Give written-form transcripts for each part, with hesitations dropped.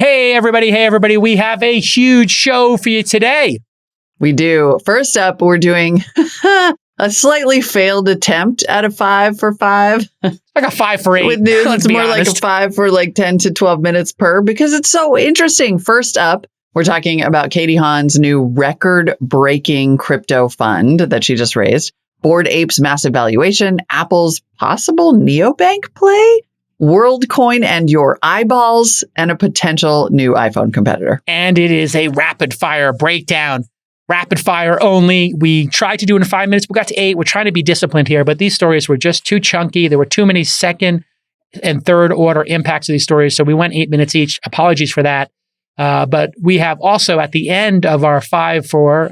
Hey, everybody. We have a huge show for you today. We do. First up, we're doing a slightly failed attempt at a 5 for 5. Like a 5 for 8. With news, it's more like a 5 for like 10 to 12 minutes per because it's so interesting. First up, we're talking about Katie Haun's new record-breaking crypto fund that she just raised, Bored Apes' massive valuation, Apple's possible neobank play, Worldcoin and your eyeballs, and a potential new iPhone competitor. And it is a rapid fire breakdown. Rapid fire only. We tried to do it in 5 minutes. We got to 8. We're trying to be disciplined here, but these stories were just too chunky. There were too many second and third order impacts of these stories. So we went 8 minutes each. Apologies for that. But we have also at the end of our 5 for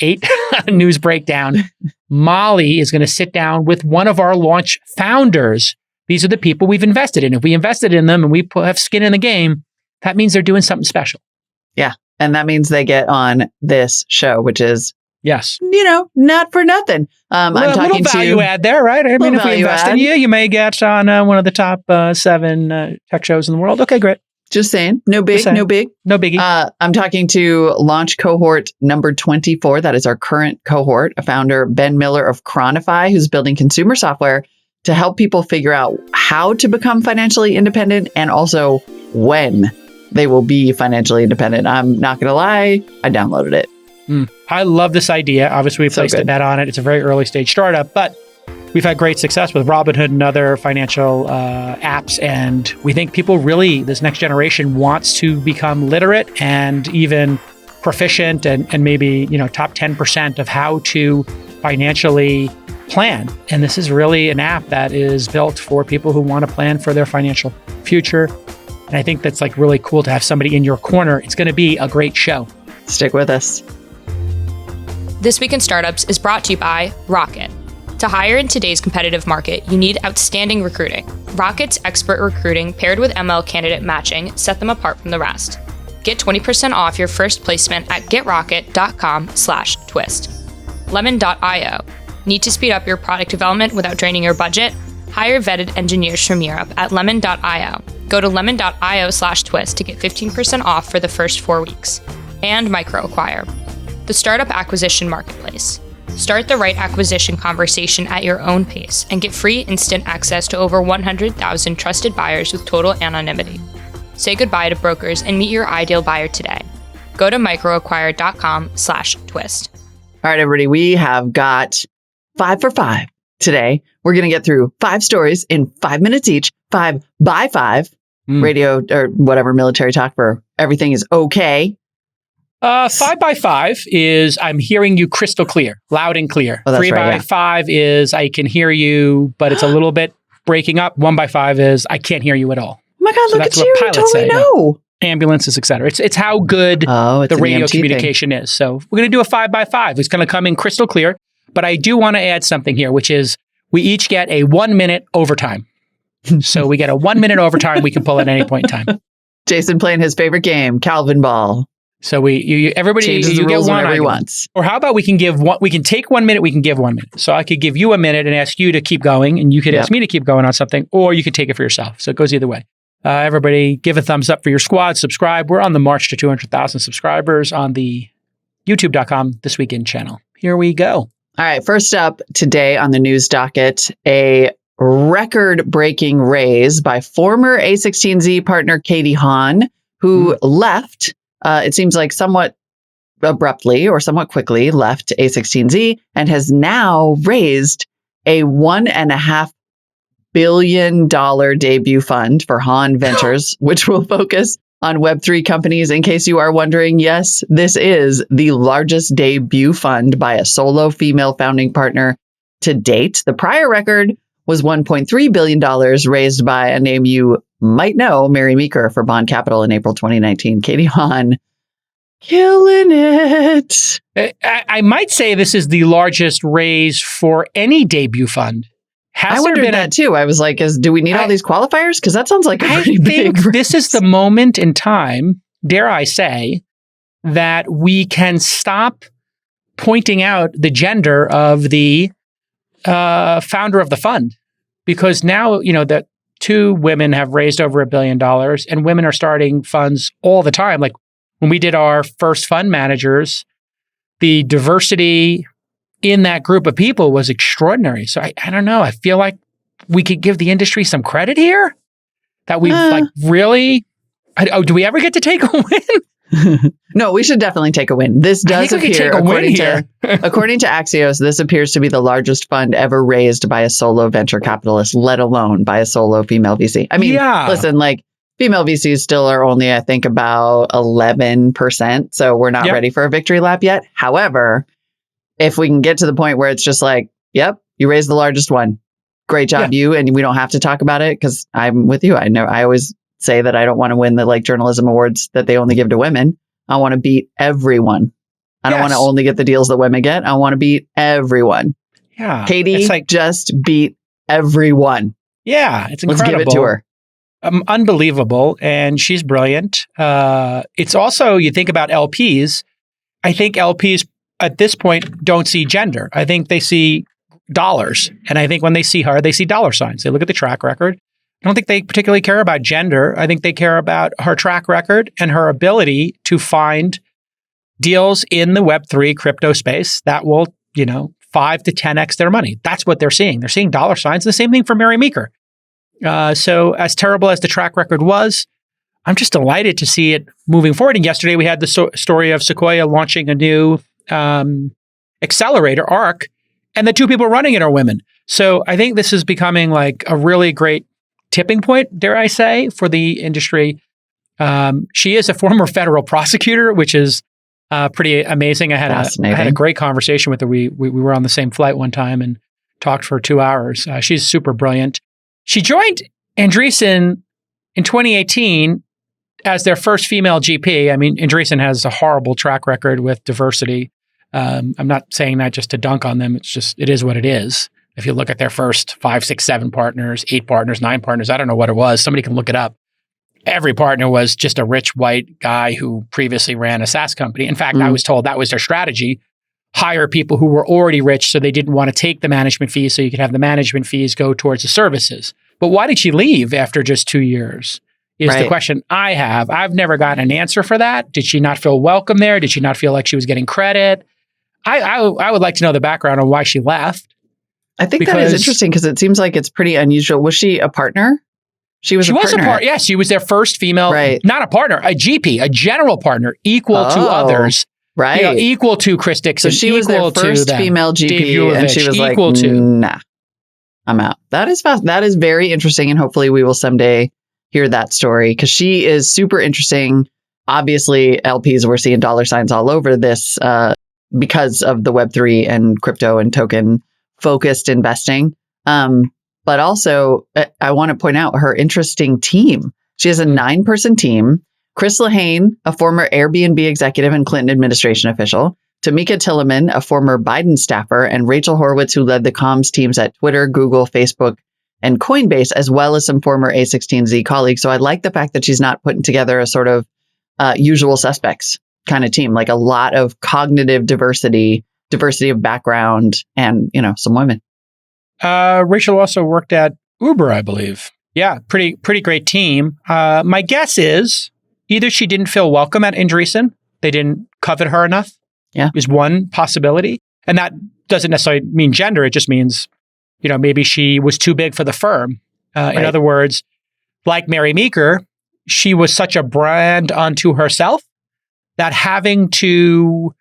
8 news breakdown, Molly is going to sit down with one of our launch founders. These are the people we've invested in. If we invested in them and we have skin in the game, that means they're doing something special. Yeah. And that means they get on this show, which is, yes, not for nothing. I'm talking little value add there, right? I mean, if we invest in you may get on one of the top 7 tech shows in the world. Okay, great. Just saying. No biggie. I'm talking to launch cohort number 24. That is our current cohort, founder Ben Miller of ChroniFI, who's building consumer software to help people figure out how to become financially independent and also when they will be financially independent. I'm not going to lie, I downloaded it. I love this idea. Obviously, we placed a bet on it. It's a very early stage startup, but we've had great success with Robinhood and other financial apps. And we think people really, this next generation wants to become literate and even proficient and maybe, top 10% of how to financially plan. And this is really an app that is built for people who want to plan for their financial future. And I think that's like really cool to have somebody in your corner. It's going to be a great show. Stick with us. This Week in Startups is brought to you by Rocket. To hire in today's competitive market, you need outstanding recruiting. Rocket's expert recruiting paired with ML candidate matching set them apart from the rest. Get 20% off your first placement at getrocket.com/twist. Lemon.io. Need to speed up your product development without draining your budget? Hire vetted engineers from Europe at lemon.io. Go to lemon.io/twist to get 15% off for the first 4 weeks. And MicroAcquire, the startup acquisition marketplace. Start the right acquisition conversation at your own pace and get free instant access to over 100,000 trusted buyers with total anonymity. Say goodbye to brokers and meet your ideal buyer today. Go to microacquire.com/twist. All right, everybody, we have got 5 for 5 today. We're going to get through 5 stories in 5 minutes each, 5 by 5, radio or whatever military talk for everything is okay. 5 by 5 is I'm hearing you crystal clear, loud and clear. 3 by 5 is I can hear you, but it's a little bit breaking up. 1 by 5 is I can't hear you at all. Oh my God, so look at you. You totally know. Ambulances, et cetera. It's how good the radio communication is. So we're going to do a 5 by 5. It's going to come in crystal clear. But I do want to add something here, which is we each get a 1 minute overtime. So we get a 1 minute overtime we can pull at any point in time. Jason playing his favorite game, Calvin Ball. So everybody changes the rules whenever he wants. Or how about we can take 1 minute, we can give 1 minute. So I could give you a minute and ask you to keep going, and you could ask me to keep going on something, or you could take it for yourself. So it goes either way. Everybody give a thumbs up for your squad, subscribe. We're on the march to 200,000 subscribers on the youtube.com This Weekend channel. Here we go. All right, first up today on the news docket, a record-breaking raise by former A16Z partner Katie Haun, who left, it seems like somewhat abruptly or somewhat quickly left A16Z and has now raised a $1.5 billion debut fund for Haun Ventures, which will focus on Web3 companies. In case you are wondering, yes, this is the largest debut fund by a solo female founding partner to date. The prior record was $1.3 billion raised by a name you might know, Mary Meeker, for Bond Capital in April 2019. Katie Haun, killing it. I might say this is the largest raise for any debut fund. I wondered that too. I was like, do we need all these qualifiers? Because that sounds like a pretty big raise. This is the moment in time, dare I say, that we can stop pointing out the gender of the founder of the fund. Because now, that 2 women have raised over $1 billion, and women are starting funds all the time. Like when we did our first fund managers, the diversity in that group of people was extraordinary. So I don't know. I feel like we could give the industry some credit here that we've like really. Do we ever get to take a win? No, we should definitely take a win. This does appear, according to Axios, this appears to be the largest fund ever raised by a solo venture capitalist, let alone by a solo female VC. I mean, listen, like female VCs still are only, I think, about 11%. So we're not ready for a victory lap yet. However, if we can get to the point where it's just like, yep, you raised the largest one. Great job, you. And we don't have to talk about it because I'm with you. I always say that I don't want to win the like journalism awards that they only give to women. I want to beat everyone. I don't want to only get the deals that women get. I want to beat everyone. Yeah. Katie just beat everyone. Yeah. It's incredible. Let's give it to her. Unbelievable. And she's brilliant. It's also, you think about LPs. I think LPs at this point don't see gender. I think they see dollars. And I think when they see her, they see dollar signs. They look at the track record. I don't think they particularly care about gender. I think they care about her track record and her ability to find deals in the Web3 crypto space that will, 5 to 10x their money. That's what they're seeing. They're seeing dollar signs. The same thing for Mary Meeker. So as terrible as the track record was, I'm just delighted to see it moving forward. And yesterday we had the story of Sequoia launching a new accelerator, ARC, and the 2 people running it are women. So I think this is becoming like a really great tipping point, dare I say, for the industry. She is a former federal prosecutor, which is pretty amazing. I had a great conversation with her. We were on the same flight one time and talked for 2 hours. She's super brilliant. She joined Andreessen in 2018 as their first female GP. I mean, Andreessen has a horrible track record with diversity. I'm not saying that just to dunk on them. It is what it is. If you look at their first 5, 6, 7 partners, 8 partners, 9 partners, I don't know what it was. Somebody can look it up. Every partner was just a rich white guy who previously ran a SaaS company. In fact, I was told that was their strategy. Hire people who were already rich so they didn't want to take the management fees so you could have the management fees go towards the services. But why did she leave after just 2 years is the question I have. I've never gotten an answer for that. Did she not feel welcome there? Did she not feel like she was getting credit? I would like to know the background on why she left. I think that is interesting because it seems like it's pretty unusual. Was she a partner? She was a partner. Yeah, she was their first female, not a partner, a GP, a general partner, equal to others. Right. Equal to Chris Dixon. So she was their first female GP and she was like, nah, I'm out. That is fast. That is very interesting. And hopefully we will someday hear that story because she is super interesting. Obviously, LPs were seeing dollar signs all over this because of the Web3 and crypto and token focused investing. But also, I want to point out her interesting team. She has a 9-person team. Chris Lahane, a former Airbnb executive and Clinton administration official. Tamika Tilleman, a former Biden staffer. And Rachel Horowitz, who led the comms teams at Twitter, Google, Facebook, and Coinbase, as well as some former A16Z colleagues. So I like the fact that she's not putting together a sort of usual suspects kind of team, like a lot of cognitive diversity of background, and, some women. Rachel also worked at Uber, I believe. Yeah, pretty great team. My guess is either she didn't feel welcome at Andreessen, they didn't covet her enough. Yeah, is one possibility, and that doesn't necessarily mean gender. It just means, maybe she was too big for the firm. In other words, like Mary Meeker, she was such a brand unto herself that having to,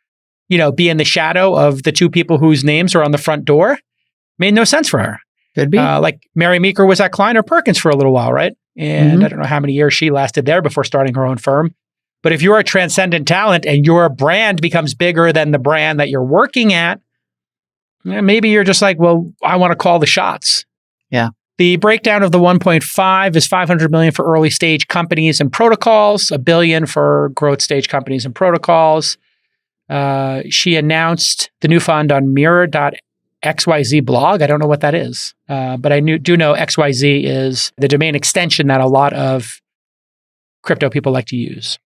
be in the shadow of the 2 people whose names are on the front door made no sense for her. Could be. Like Mary Meeker was at Kleiner Perkins for a little while, right? And I don't know how many years she lasted there before starting her own firm. But if you're a transcendent talent and your brand becomes bigger than the brand that you're working at, maybe you're just like, well, I want to call the shots. Yeah. The breakdown of the 1.5 is $500 million for early stage companies and protocols, $1 billion for growth stage companies and protocols. She announced the new fund on mirror.xyz blog. I don't know what that is, but I do know XYZ is the domain extension that a lot of crypto people like to use.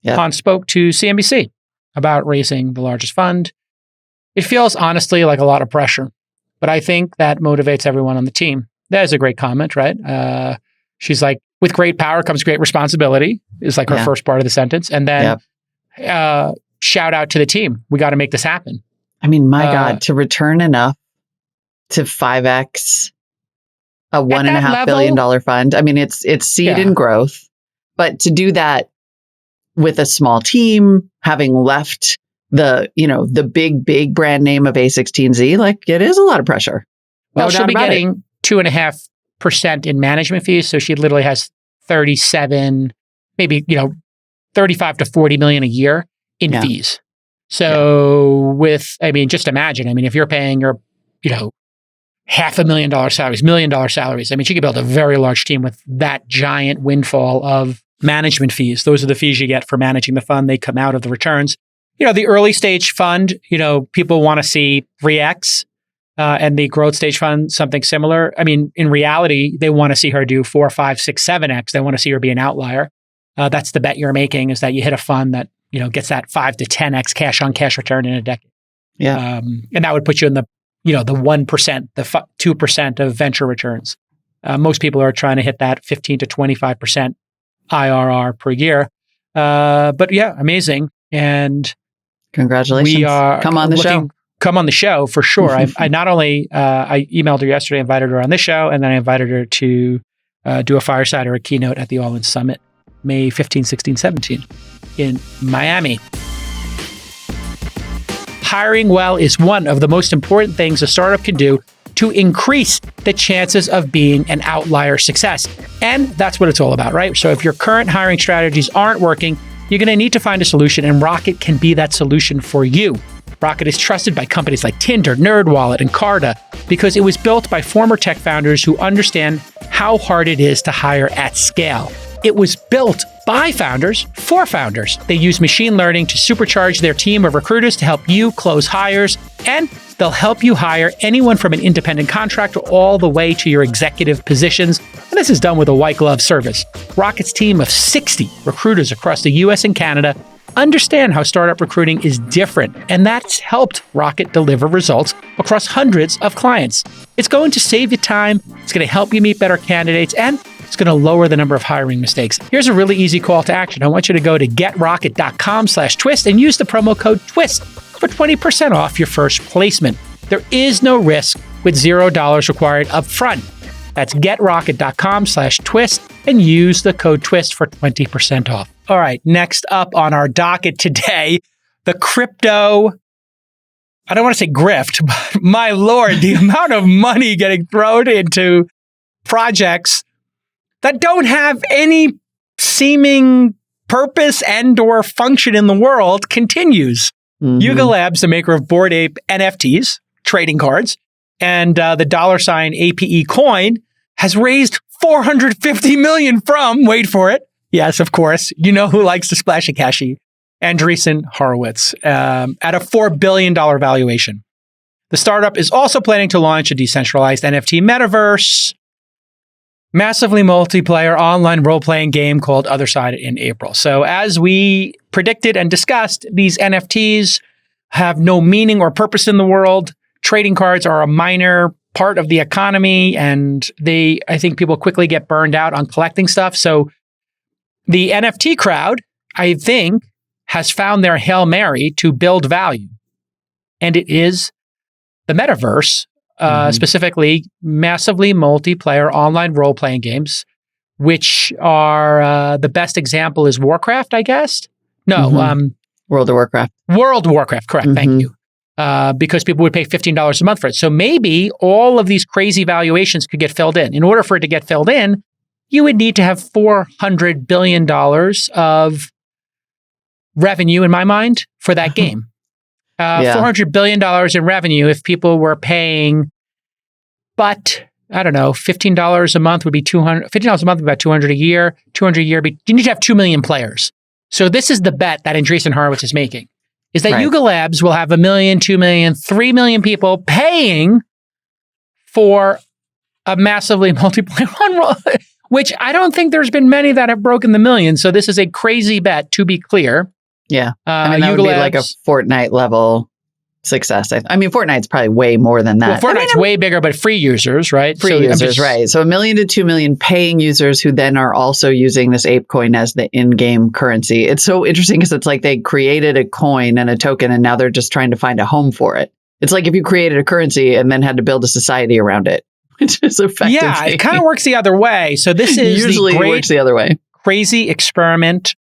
Yep. Haun spoke to CNBC about raising the largest fund. It feels honestly like a lot of pressure, but I think that motivates everyone on the team. That is a great comment, right? She's like, with great power comes great responsibility, is like her first part of the sentence. And then shout out to the team. We got to make this happen. I mean, my God, to return enough to 5x a $1.5 billion fund. I mean, it's seed and growth, but to do that with a small team, having left the big brand name of A16Z, like it is a lot of pressure. Well, she'll be getting 2.5% in management fees. So she literally has 37, maybe, 35 to 40 million a year in fees. So just imagine, if you're paying your, $500,000 salaries, $1 million salaries, she could build a very large team with that giant windfall of management fees. Those are the fees you get for managing the fund. They come out of the returns. The early stage fund, people want to see 3x, and the growth stage fund, something similar. In reality, they want to see her do 4, 5, 6, 7x. They want to see her be an outlier. That's the bet you're making, is that you hit a fund that, gets that 5 to 10x cash on cash return in a decade. Yeah. And that would put you in the 1%, the 2% of venture returns. Most people are trying to hit that 15 to 25% IRR per year. But yeah, amazing. And congratulations. We are come on the show. Come on the show for sure. I not only I emailed her yesterday, invited her on this show, and then I invited her to do a fireside or a keynote at the All In Summit, May 15, 16, 17 in Miami. Hiring well is one of the most important things a startup can do to increase the chances of being an outlier success. And that's what it's all about, right? So if your current hiring strategies aren't working, you're going to need to find a solution, and Rocket can be that solution for you. Rocket is trusted by companies like Tinder, NerdWallet, and Carta because it was built by former tech founders who understand how hard it is to hire at scale. It was built by founders for founders. They use machine learning to supercharge their team of recruiters to help you close hires, and they'll help you hire anyone from an independent contractor all the way to your executive positions. And this is done with a white glove service. Rocket's team of 60 recruiters across the US and Canada understand how startup recruiting is different, and that's helped Rocket deliver results across hundreds of clients. It's going to save you time, it's going to help you meet better candidates, and it's going to lower the number of hiring mistakes. Here's a really easy call to action. I want you to go to getrocket.com/twist and use the promo code TWIST for 20% off your first placement. There is no risk with $0 required up front. That's getrocket.com/twist and use the code TWIST for 20% off. All right, next up on our docket today, the crypto, I don't want to say grift, but my Lord, the amount of money getting thrown into projects that don't have any seeming purpose and or function in the world continues. Mm-hmm. Yuga Labs, the maker of Bored Ape NFTs, trading cards, and the $ APE coin has raised $450 million from, wait for it, yes, of course, you know who likes to splash a cashy, Andreessen Horowitz, at a $4 billion valuation. The startup is also planning to launch a decentralized NFT metaverse, massively multiplayer online role-playing game called Other Side in April. So as we predicted and discussed, these NFTs have no meaning or purpose in the world. Trading cards are a minor part of the economy, and I think people quickly get burned out on collecting stuff. So the NFT crowd, I think, has found their Hail Mary to build value. And it is the metaverse, specifically massively multiplayer online role-playing games, which are the best example is Warcraft, I guess. No, World of Warcraft. World of Warcraft, correct. Thank you. Because people would pay $15 a month for it. So maybe all of these crazy valuations could get filled in. In order for it to get filled in, you would need to have $400 billion of revenue, in my mind, for that game. $400 billion in revenue if people were paying, but I don't know, $15 a month would be $200. $15 a month would be about $200 a year. $200 a year, you need to have 2 million players. So this is the bet that Andreessen Horowitz is making, is that Yuga Labs will have 1 million, 2 million, 3 million people paying for a massively multiplayer, which I don't think there's been many that have broken the million. So this is a crazy bet, to be clear. Yeah. That Yuga would be Labs, like a Fortnite level success. I mean, Fortnite's probably way more than that. Well, Fortnite's way bigger, but free users, right? Free users, right. So 1 million to 2 million paying users who then are also using this ape coin as the in-game currency. It's so interesting because it's like they created a coin and a token and now they're just trying to find a home for it. It's like if you created a currency and then had to build a society around it, which is effectively... Yeah, it kind of works the other way. So this is usually the great, works the other way. Crazy experiment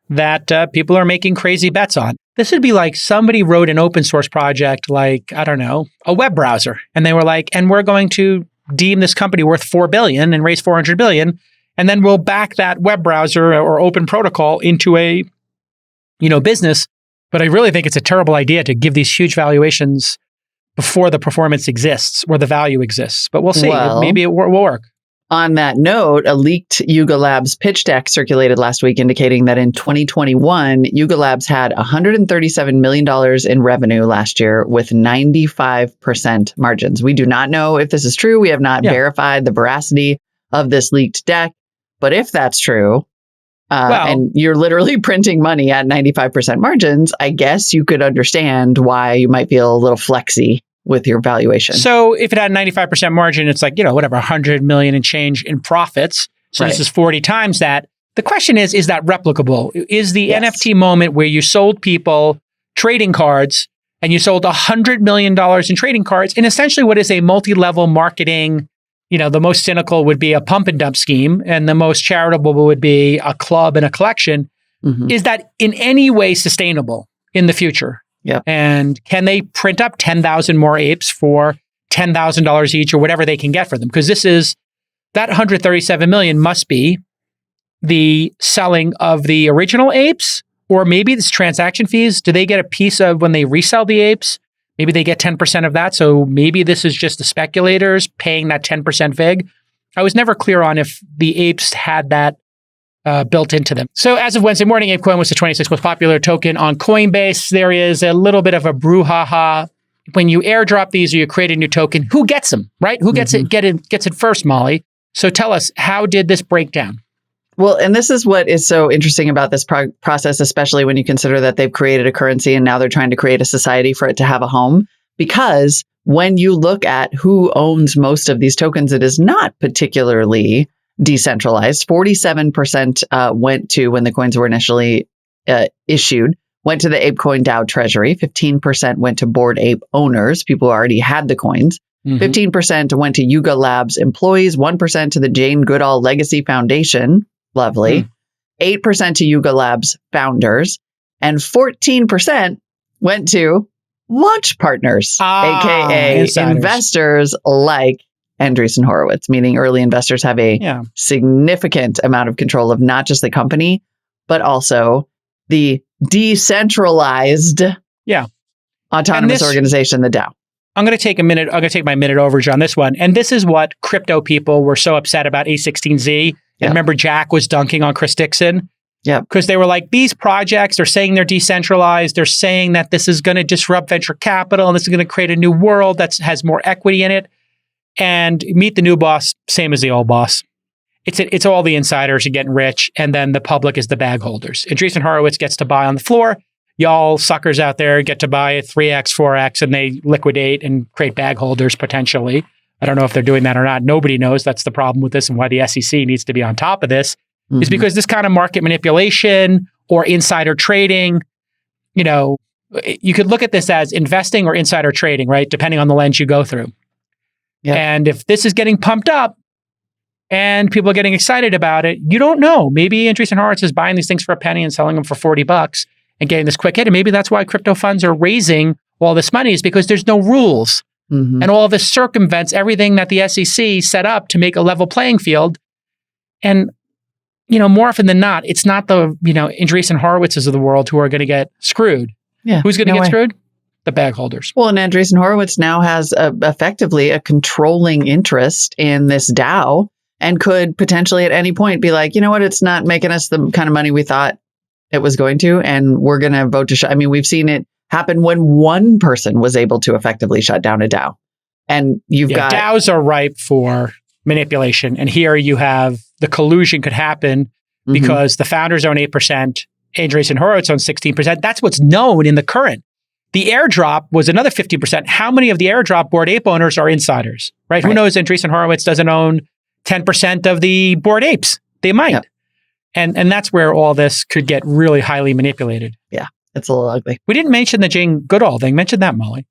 that people are making crazy bets on. This would be like somebody wrote an open source project like, I don't know, a web browser. And they were like, and we're going to deem this company worth $4 billion and raise $400 billion. And then we'll back that web browser or open protocol into a, business. But I really think it's a terrible idea to give these huge valuations before the performance exists or the value exists. But we'll see. Well, maybe it will work. On that note, a leaked Yuga Labs pitch deck circulated last week indicating that in 2021, Yuga Labs had $137 million in revenue last year with 95% margins. We do not know if this is true. We have not verified the veracity of this leaked deck. But if that's true, and you're literally printing money at 95% margins, I guess you could understand why you might feel a little flexy with your valuation. So if it had 95% margin, it's like, whatever, 100 million and change in profits. So this is 40 times that. The question is that replicable? Is the NFT moment where you sold people trading cards and you sold $100 million in trading cards in essentially what is a multi-level marketing, the most cynical would be a pump and dump scheme and the most charitable would be a club and a collection. Mm-hmm. Is that in any way sustainable in the future? Yep. And can they print up 10,000 more apes for $10,000 each or whatever they can get for them? Because that 137 million must be the selling of the original apes, or maybe it's transaction fees. Do they get a piece of when they resell the apes? Maybe they get 10% of that. So maybe this is just the speculators paying that 10% vig. I was never clear on if the apes had that built into them. So as of Wednesday morning, ApeCoin was the 26th most popular token on Coinbase. There is a little bit of a brouhaha. When you airdrop these or you create a new token, who gets them, right? Who gets it first, Molly? So tell us, how did this break down? Well, and this is what is so interesting about this process, especially when you consider that they've created a currency and now they're trying to create a society for it to have a home. Because when you look at who owns most of these tokens, it is not particularly decentralized. 47% went to, when the coins were initially issued, went to the ApeCoin DAO treasury. 15% went to Bored Ape owners, people who already had the coins. 15% went to Yuga Labs employees. 1% to the Jane Goodall Legacy Foundation. Lovely. 8% to Yuga Labs founders. And 14% went to launch partners, aka insiders. Investors like Andreessen Horowitz, meaning early investors have a significant amount of control of not just the company, but also the decentralized autonomous organization, the DAO. I'm going to take my minute overage on this one. And this is what crypto people were so upset about E1416Z. And remember, Jack was dunking on Chris Dixon. Yeah. Because they were like, these projects, they're saying they're decentralized. They're saying that this is going to disrupt venture capital and this is going to create a new world that has more equity in it. And meet the new boss, same as the old boss. It's all the insiders are getting rich, and then the public is the bag holders. Andreessen Horowitz gets to buy on the floor. Y'all suckers out there get to buy at 3x, 4x, and they liquidate and create bag holders potentially. I don't know if they're doing that or not. Nobody knows. That's the problem with this and why the SEC needs to be on top of this. Is because this kind of market manipulation or insider trading, you could look at this as investing or insider trading, right? Depending on the lens you go through. Yep. And if this is getting pumped up and people are getting excited about it, you don't know. Maybe Andreessen Horowitz is buying these things for a penny and selling them for $40 and getting this quick hit. And maybe that's why crypto funds are raising all this money, is because there's no rules. And all this circumvents everything that the SEC set up to make a level playing field. And, more often than not, it's not the, Andreessen Horowitzes of the world who are going to get screwed. Yeah. Who's going to get screwed? The bag holders. Well, and Andreessen Horowitz now has effectively a controlling interest in this DAO and could potentially at any point be like, you know what, it's not making us the kind of money we thought it was going to, and we're going to vote to shut. I mean, we've seen it happen when one person was able to effectively shut down a DAO. And you've got... DAOs are ripe for manipulation. And here you have the collusion could happen because the founders own 8%, Andreessen Horowitz owns 16%. That's what's known in the current. The airdrop was another 15%. How many of the airdrop Bored Ape owners are insiders, right? Who knows? Andreessen Horowitz doesn't own 10% of the Bored Apes. They might. Yep. And that's where all this could get really highly manipulated. Yeah, it's a little ugly. We didn't mention the Jane Goodall thing. Mention that, Molly.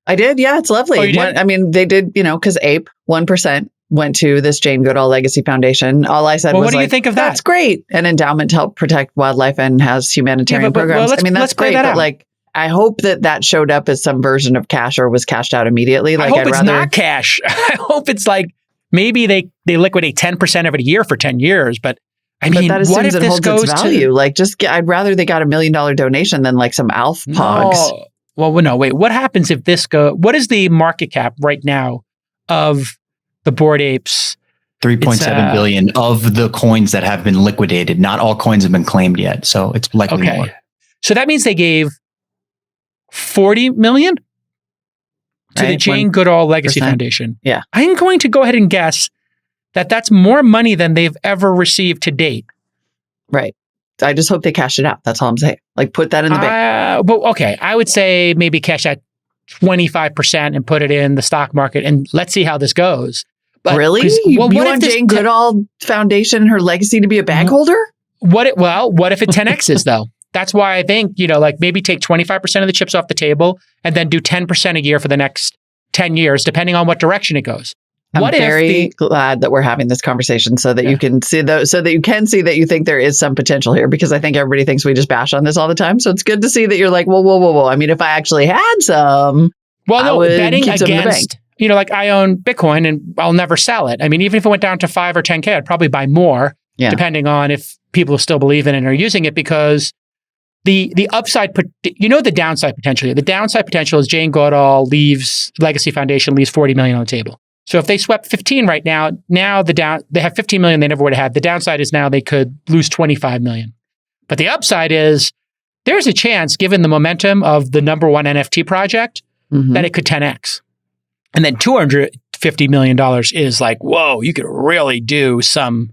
I did. Yeah, it's lovely. Oh, you did? I mean, they did, because Ape, 1% went to this Jane Goodall Legacy Foundation. All I said was, what do you think of that? That's great. An endowment to help protect wildlife and has humanitarian programs. That's great. But I hope that showed up as some version of cash or was cashed out immediately. I hope it's not cash. I hope it's maybe they liquidate 10% of it a year for 10 years. But I mean, that what if it this holds goes its value? I'd rather they got $1 million donation than some ALF pogs. No. Well, no, wait. What happens if this what is the market cap right now of the Bored Apes? 3.7 billion of the coins that have been liquidated. Not all coins have been claimed yet. So it's likely more. So that means they gave 40 million to the Jane Goodall Legacy Foundation. Yeah. I'm going to go ahead and guess that that's more money than they've ever received to date. Right. I just hope they cash it out. That's all I'm saying. Put that in the bank. But okay, I would say maybe cash out 25% and put it in the stock market, and let's see how this goes. But, really? You want Jane Goodall Foundation, her legacy, to be a bag holder? What if it 10x's though? That's why I think, maybe take 25% of the chips off the table and then do 10% a year for the next 10 years, depending on what direction it goes. I'm very glad that we're having this conversation so that you can see that you think there is some potential here, because I think everybody thinks we just bash on this all the time. So it's good to see that you're like, whoa. I mean, if I actually had some, betting against, I own Bitcoin and I'll never sell it. I mean, even if it went down to 5 or 10K, I'd probably buy more, depending on if people still believe in it and are using it, because the upside, the downside potential here. The downside potential is Jane Goodall Legacy Foundation leaves 40 million on the table. So if they swept 15 right now they have 15 million they never would have had. The downside is now they could lose 25 million. But the upside is there's a chance, given the momentum of the number one NFT project, that it could 10x. And then $250 million is whoa, you could really do some.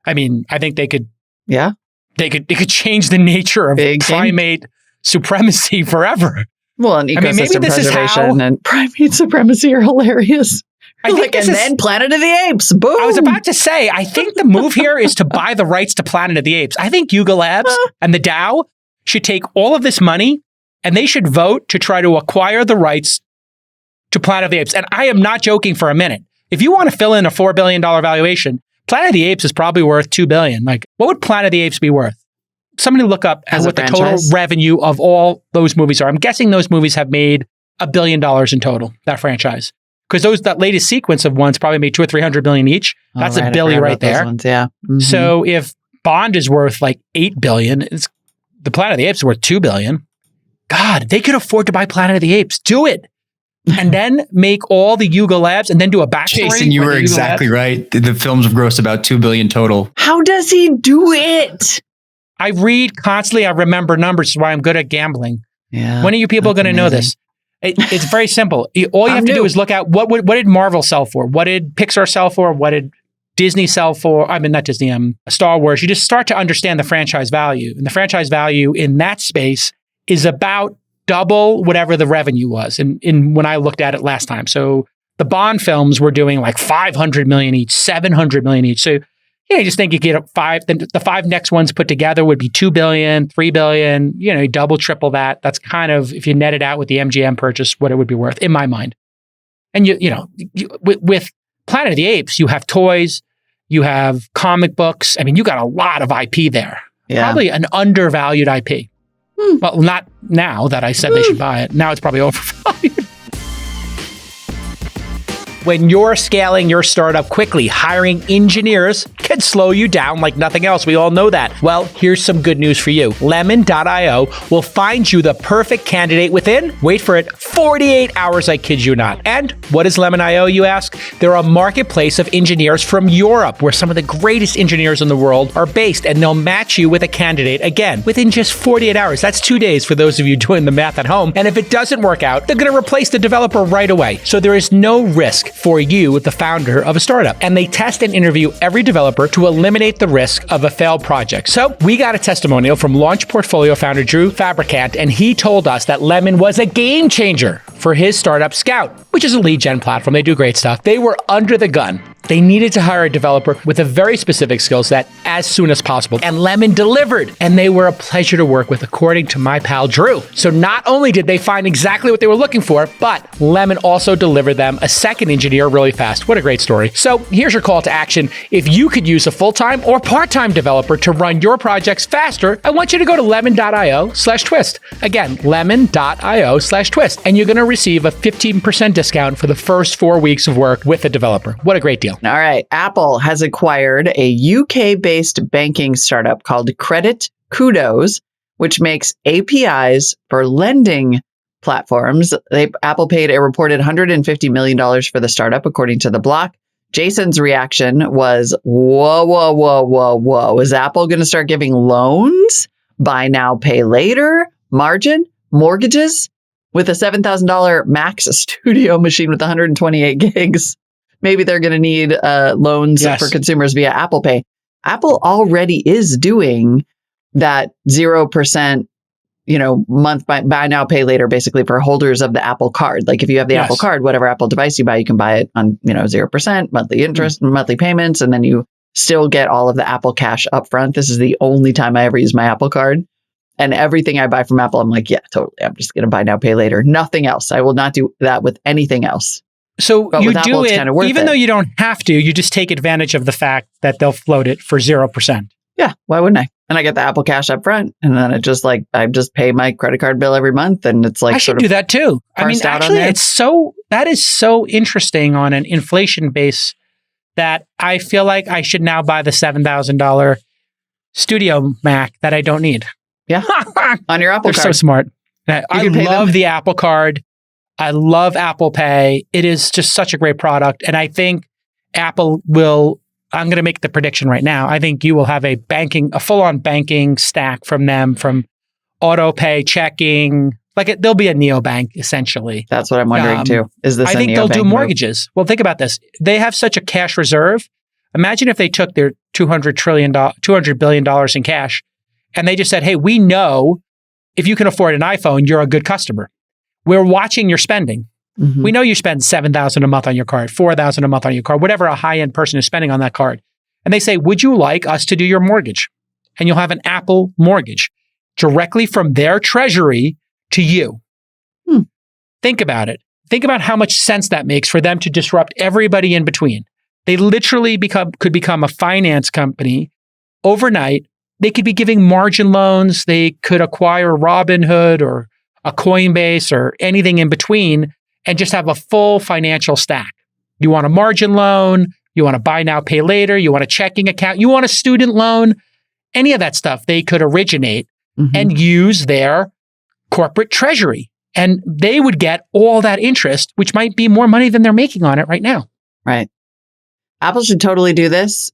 I mean, I think they could. Yeah. They could change the nature of primate supremacy forever. Well, and ecosystem preservation and primate supremacy are hilarious. Then Planet of the Apes. Boom. I was about to say, I think the move here is to buy the rights to Planet of the Apes. I think Yuga Labs and the DAO should take all of this money and they should vote to try to acquire the rights to Planet of the Apes. And I am not joking for a minute. If you want to fill in a $4 billion valuation, Planet of the Apes is probably worth $2 billion. What would Planet of the Apes be worth? Somebody look up what the total revenue of all those movies are. I'm guessing those movies have made $1 billion in total, that franchise. Because that latest sequence of ones probably made $200 or $300 million each. That's $1 billion right there. Ones, yeah. Mm-hmm. So if Bond is worth $8 billion, the Planet of the Apes is worth $2 billion. God, they could afford to buy Planet of the Apes. Do it. And then make all the Yuga Labs and then do a backstory. Jason, you were exactly right. The films have grossed about $2 billion total. How does he do it? I read constantly. I remember numbers. That's why I'm good at gambling. Yeah. When are you people going to know this? It's very simple. All you have to do is look at what did Marvel sell for? What did Pixar sell for? What did Disney sell for? I mean, not Disney, Star Wars. You just start to understand the franchise value. And the franchise value in that space is about double whatever the revenue was in when I looked at it last time. So the Bond films were doing $500 million each, $700 million each. So you just think you get the 5 next ones put together would be $2 billion, $3 billion, you double, triple that. That's kind of, if you net it out with the MGM purchase, what it would be worth in my mind. And with Planet of the Apes, you have toys, you have comic books. I mean, you got a lot of IP there. Yeah. Probably an undervalued IP. Well, not now that I said they should buy it. Now it's probably overvalued. When you're scaling your startup quickly, hiring engineers can slow you down like nothing else. We all know that. Well, here's some good news for you. Lemon.io will find you the perfect candidate within, wait for it, 48 hours, I kid you not. And what is Lemon.io, you ask? They're a marketplace of engineers from Europe, where some of the greatest engineers in the world are based, and they'll match you with a candidate, again, within just 48 hours. That's 2 days for those of you doing the math at home. And if it doesn't work out, they're going to replace the developer right away. So there is no risk. for you, the founder of a startup. And they test and interview every developer to eliminate the risk of a failed project. So we got a testimonial from Launch Portfolio founder Drew Fabricant, and he told us that Lemon was a game changer for his startup Scout, which is a lead gen platform. They do great stuff. They were under the gun. They needed to hire a developer with a very specific skill set as soon as possible. And Lemon delivered. And they were a pleasure to work with, according to my pal Drew. So not only did they find exactly what they were looking for, but Lemon also delivered them a second engineer really fast. What a great story. So here's your call to action. If you could use a full-time or part-time developer to run your projects faster, I want you to go to lemon.io/twist. Again, lemon.io/twist. And you're going to receive a 15% discount for the first 4 weeks of work with a developer. What a great deal. All right. Apple has acquired a UK-based banking startup called Credit Kudos, which makes APIs for lending platforms. Apple paid a reported $150 million for the startup, according to The Block. Jason's reaction was, whoa. Is Apple going to start giving loans? Buy now, pay later? Margin? Mortgages? With a $7,000 Max Studio machine with 128 gigs. Maybe they're going to need loans for consumers via Apple Pay. Apple already is doing that 0%, month buy now, pay later, basically for holders of the Apple Card. Like if you have the Apple Card, whatever Apple device you buy, you can buy it on 0% monthly interest, monthly payments, and then you still get all of the Apple Cash up front. This is the only time I ever use my Apple Card. And everything I buy from Apple, I'm like, yeah, totally. I'm just going to buy now, pay later. Nothing else. I will not do that with anything else. So but you do Apple, it, even though you don't have to, you just take advantage of the fact that they'll float it for 0%. Yeah, why wouldn't I? And I get the Apple Cash up front, and then I just pay my credit card bill every month, and it's like I should do that too. I mean, actually, that is so interesting on an inflation base that I feel like I should now buy the $7,000 Studio Mac that I don't need. Yeah, on your Apple They're Card. so smart. I love the Apple Card. I love Apple Pay. It is just such a great product. And I think Apple will, I'm going to make the prediction right now. I think you will have a full-on banking stack from them, from auto pay, checking. There'll be a neobank, essentially. That's what I'm wondering too. Is this I think they'll do mortgages. Well, think about this. They have such a cash reserve. Imagine if they took their $200 billion in cash and they just said, hey, we know if you can afford an iPhone, you're a good customer. We're watching your spending. Mm-hmm. We know you spend $7,000 a month on your card, $4,000 a month on your card, whatever a high-end person is spending on that card. And they say, would you like us to do your mortgage? And you'll have an Apple mortgage directly from their treasury to you. Think about it. Think about how much sense that makes for them to disrupt everybody in between. They literally could become a finance company overnight. They could be giving margin loans. They could acquire Robinhood or a Coinbase or anything in between and just have a full financial stack. You want a margin loan, you want to buy now, pay later, you want a checking account, you want a student loan, any of that stuff they could originate and use their corporate treasury. And they would get all that interest, which might be more money than they're making on it right now. Right. Apple should totally do this.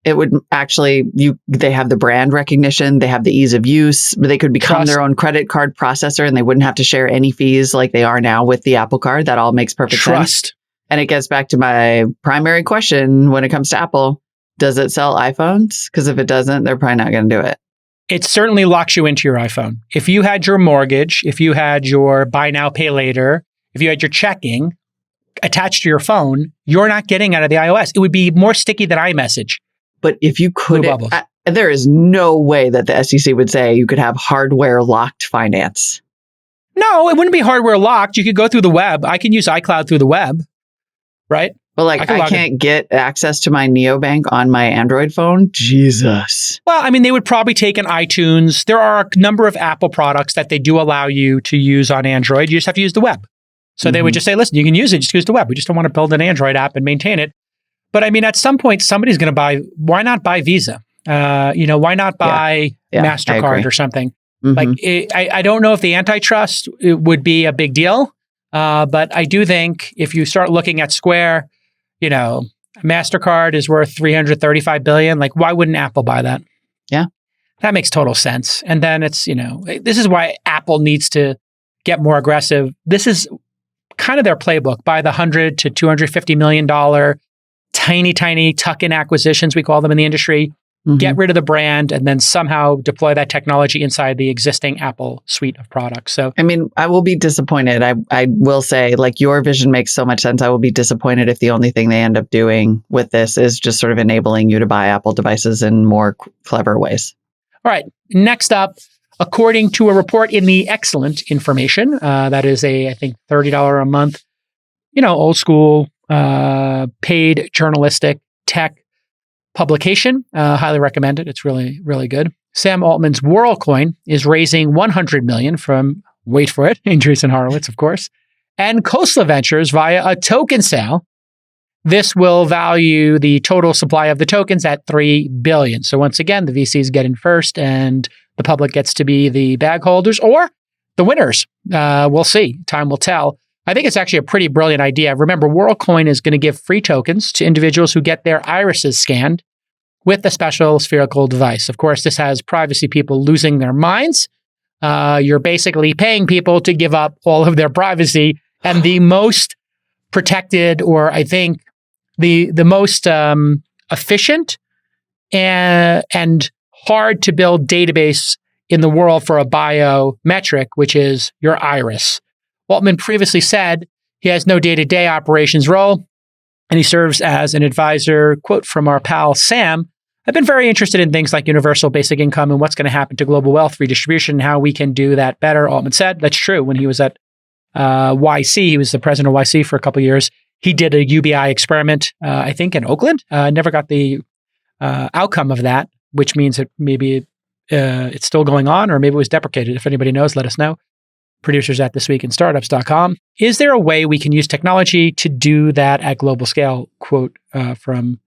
It would actually, they have the brand recognition, they have the ease of use, they could become their own credit card processor and they wouldn't have to share any fees like they are now with the Apple Card. That all makes perfect sense. And it gets back to my primary question when it comes to Apple. Does it sell iPhones? Because if it doesn't, they're probably not going to do it. It certainly locks you into your iPhone. If you had your mortgage, if you had your buy now, pay later, if you had your checking attached to your phone, you're not getting out of the iOS. It would be more sticky than iMessage. But if you could, there is no way that the SEC would say you could have hardware locked finance. No, it wouldn't be hardware locked. You could go through the web. I can use iCloud through the web, right? But I can't get access to my neobank on my Android phone. Jesus. Well, I mean, they would probably take an iTunes. There are a number of Apple products that they do allow you to use on Android. You just have to use the web. So they would just say, listen, you can use it, just use the web. We just don't want to build an Android app and maintain it. But I mean, at some point, somebody's going to buy, why not buy Visa? Why not buy MasterCard or something? I don't know if the antitrust would be a big deal. But I do think if you start looking at Square, MasterCard is worth $335 billion. Like, why wouldn't Apple buy that? Yeah. That makes total sense. And then it's, this is why Apple needs to get more aggressive. This is kind of their playbook. Buy the $100 to $250 million tiny tuck-in acquisitions, we call them in the industry. Get rid of the brand and then somehow deploy that technology inside the existing Apple suite of products. So, I mean, I will be disappointed. I will say, like, your vision makes so much sense. I will be disappointed if the only thing they end up doing with this is just sort of enabling you to buy Apple devices in more clever ways. All right. Next up, according to a report in the Excellent Information, that is I think, $30 a month, old school, paid journalistic tech publication. Highly recommend it. It's really, really good. Sam Altman's Worldcoin is raising $100 million from, wait for it, Andreessen Horowitz, of course, and Khosla Ventures via a token sale. This will value the total supply of the tokens at $3 billion. So once again, the VCs get in first and the public gets to be the bag holders or the winners. We'll see. Time will tell. I think it's actually a pretty brilliant idea. Remember, Worldcoin is going to give free tokens to individuals who get their irises scanned with a special spherical device. Of course, this has privacy people losing their minds. You're basically paying people to give up all of their privacy. And the most protected, or I think the most efficient and hard to build database in the world for a biometric, which is your iris. Altman previously said he has no day-to-day operations role, and he serves as an advisor. Quote from our pal Sam, I've been very interested in things like universal basic income and what's going to happen to global wealth redistribution and how we can do that better. Altman said that's true. When he was at YC, he was the president of YC for a couple of years. He did a UBI experiment, I think, in Oakland. Never got the outcome of that, which means that maybe it's still going on or maybe it was deprecated. If anybody knows, let us know. Producers at thisweekinstartups.com. Is there a way we can use technology to do that at global scale? Quote from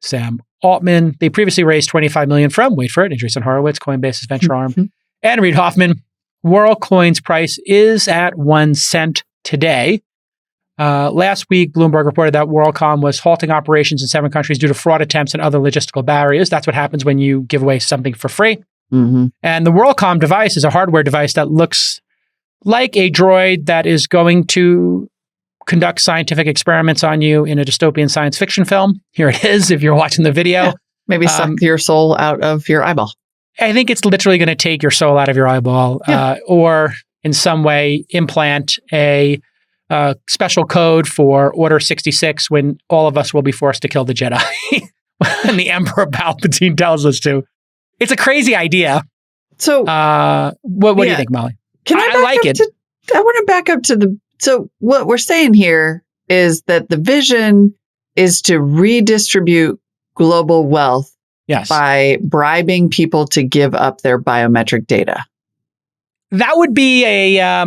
Sam Altman. They previously raised $25 million from, wait for it, Andreessen Horowitz, Coinbase's venture arm, and Reid Hoffman. Worldcoin's price is at 1 cent today. Last week, Bloomberg reported that WorldCom was halting operations in 7 countries due to fraud attempts and other logistical barriers. That's what happens when you give away something for free. And the WorldCom device is a hardware device that looks like a droid that is going to conduct scientific experiments on you in a dystopian science fiction film. Here it is, if you're watching the video. Yeah, maybe suck your soul out of your eyeball. I think it's literally going to take your soul out of your eyeball or in some way implant a special code for Order 66 when all of us will be forced to kill the Jedi. And the Emperor Palpatine tells us to. It's a crazy idea. So, what do you think, Molly? I like it. I want to back up to so what we're saying here is that the vision is to redistribute global wealth by bribing people to give up their biometric data. That would be a...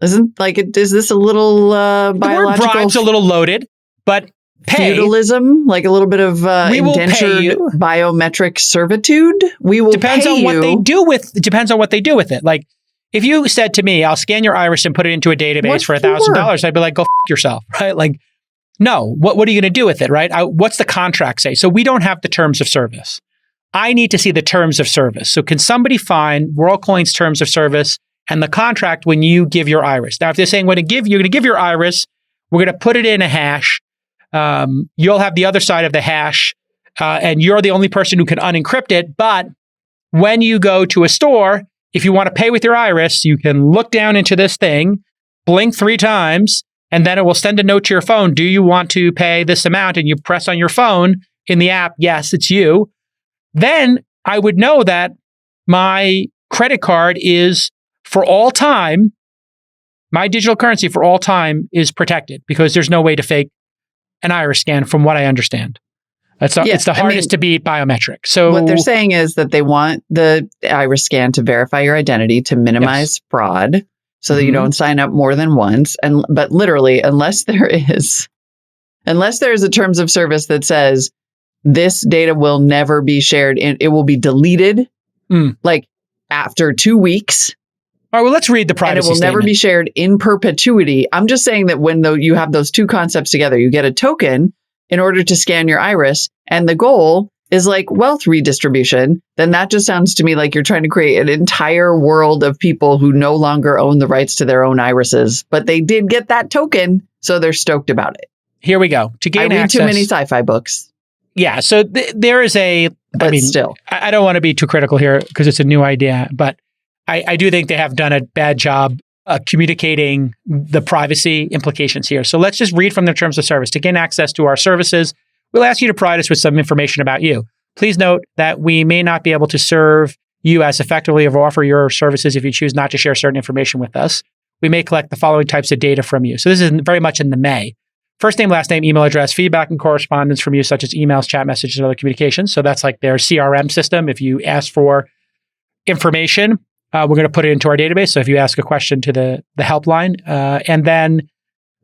is this a little biological... The word bribe's a little loaded, but pay. Feudalism, like a little bit of indentured biometric servitude? We will Depends on what they do with it. Like, if you said to me, I'll scan your iris and put it into a database for $1,000, I'd be like, go f*** yourself, right? Like, no, what are you going to do with it, right? What's the contract say? So we don't have the terms of service. I need to see the terms of service. So can somebody find Worldcoin's terms of service and the contract when you give your iris? Now, if they're saying you're going to give your iris, we're going to put it in a hash. You'll have the other side of the hash, and you're the only person who can unencrypt it. But when you go to a store, if you want to pay with your iris, you can look down into this thing, blink 3 times, and then it will send a note to your phone. Do you want to pay this amount? And you press on your phone in the app, yes, it's you. Then I would know that my credit card is for all time, my digital currency for all time is protected because there's no way to fake an iris scan from what I understand. It's the hardest to beat biometric. So what they're saying is that they want the iris scan to verify your identity to minimize fraud so that you don't sign up more than once. But literally, unless there is a terms of service that says this data will never be shared, it will be deleted like after 2 weeks. All right, well, let's read the privacy statement. And it will never be shared in perpetuity. I'm just saying that when you have those two concepts together, you get a token in order to scan your iris. And the goal is like wealth redistribution, then that just sounds to me like you're trying to create an entire world of people who no longer own the rights to their own irises, but they did get that token, so they're stoked about it. Here we go. To gain I read access, too many sci-fi books. Yeah, so there is But still. I don't want to be too critical here because it's a new idea, but I do think they have done a bad job communicating the privacy implications here. So let's just read from the terms of service. To gain access to our services, we'll ask you to provide us with some information about you. Please note that we may not be able to serve you as effectively or offer your services if you choose not to share certain information with us. We may collect the following types of data from you. So this is very much in the may. First name, last name, email address, feedback and correspondence from you, such as emails, chat messages, and other communications. So that's like their CRM system. If you ask for information, we're going to put it into our database. So if you ask a question to the helpline, and then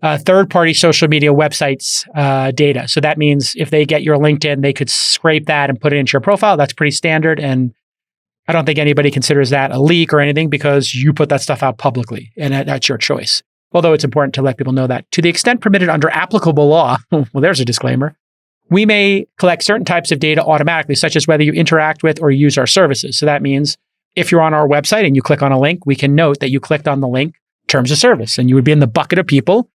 third-party social media websites data. So that means if they get your LinkedIn, they could scrape that and put it into your profile. That's pretty standard. And I don't think anybody considers that a leak or anything because you put that stuff out publicly and that's your choice. Although it's important to let people know that. To the extent permitted under applicable law, well, there's a disclaimer, we may collect certain types of data automatically, such as whether you interact with or use our services. So that means if you're on our website and you click on a link, we can note that you clicked on the link, terms of service, and you would be in the bucket of people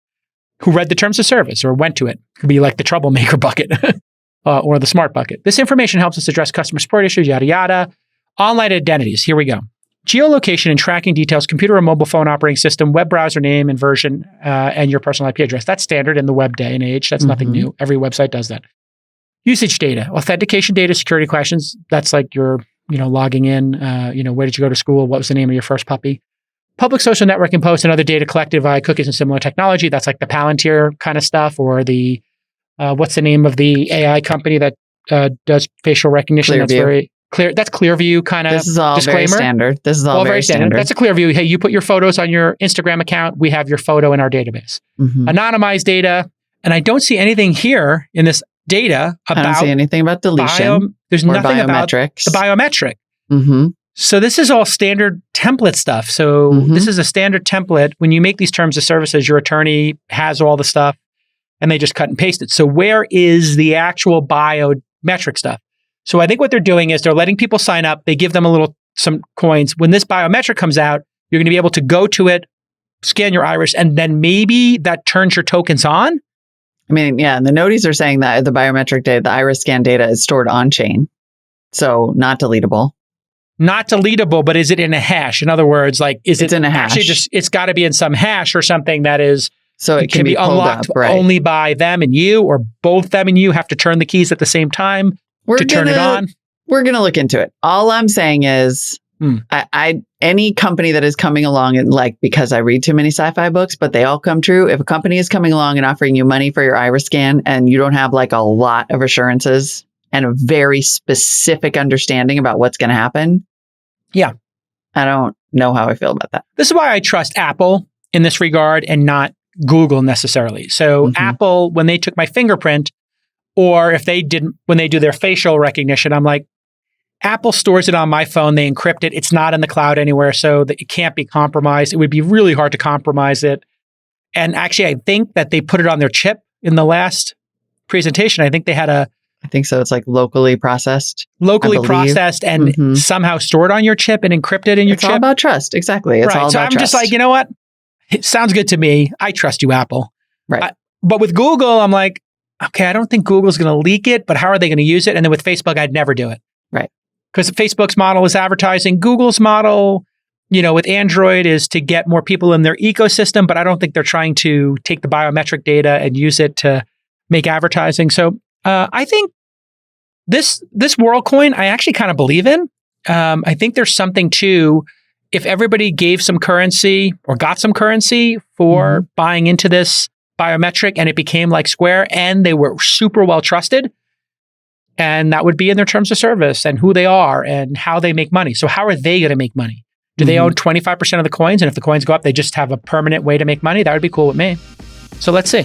who read the terms of service or went to it. It could be like the troublemaker bucket or the smart bucket. This information helps us address customer support issues, yada, yada. Online identities. Here we go. Geolocation and tracking details, computer or mobile phone operating system, web browser name and version, and your personal IP address. That's standard in the web day and age. That's nothing new. Every website does that. Usage data, authentication data, security questions. That's like your, logging in, where did you go to school? What was the name of your first puppy? Public social networking posts and other data collected via cookies and similar technology. That's like the Palantir kind of stuff, or the, what's the name of the AI company that does facial recognition? That's very clear. That's Clearview kind of. This is all disclaimer. Very standard. This is all very standard. That's a Clearview. Hey, you put your photos on your Instagram account. We have your photo in our database. Anonymized data. And I don't see anything here in this data about. I don't see anything about deletion. There's nothing about the biometric. So this is all standard template stuff. So this is a standard template. When you make these terms of services, your attorney has all the stuff and they just cut and paste it. So where is the actual biometric stuff? So I think what they're doing is they're letting people sign up. They give them some coins. When this biometric comes out, you're going to be able to go to it, scan your iris, and then maybe that turns your tokens on. I mean, yeah, and the noties are saying that the biometric data, the iris scan data is stored on chain. So not deletable. Not deletable, but is it in a hash? In other words, like, it's in a hash? Actually it's got to be in some hash or something that is, so it can be unlocked only by them and you, or both them and you have to turn the keys at the same time to turn it on. We're going to look into it. All I'm saying is, any company that is coming along and because I read too many sci-fi books, but they all come true. If a company is coming along and offering you money for your iris scan and you don't have a lot of assurances and a very specific understanding about what's going to happen. Yeah. I don't know how I feel about that. This is why I trust Apple in this regard and not Google necessarily. So Apple, when they took my fingerprint, or if they didn't, when they do their facial recognition, I'm like, Apple stores it on my phone. They encrypt it. It's not in the cloud anywhere, so that it can't be compromised. It would be really hard to compromise it. And actually, I think that they put it on their chip in the last presentation. I think they had I think so. It's locally processed. Locally processed and somehow stored on your chip and encrypted in your chip. It's all about trust. Exactly. It's all about trust. So I'm just like, you know what? It sounds good to me. I trust you, Apple. Right. But with Google, I'm like, okay, I don't think Google's going to leak it, but how are they going to use it? And then with Facebook, I'd never do it. Right. Because Facebook's model is advertising. Google's model, with Android is to get more people in their ecosystem, but I don't think they're trying to take the biometric data and use it to make advertising. So I think this Worldcoin, I actually kind of believe in. I think there's something to, if everybody gave some currency or got some currency for buying into this biometric and it became like Square and they were super well trusted, and that would be in their terms of service and who they are and how they make money. So how are they going to make money? Do they own 25% of the coins? And if the coins go up, they just have a permanent way to make money? That would be cool with me. So let's see.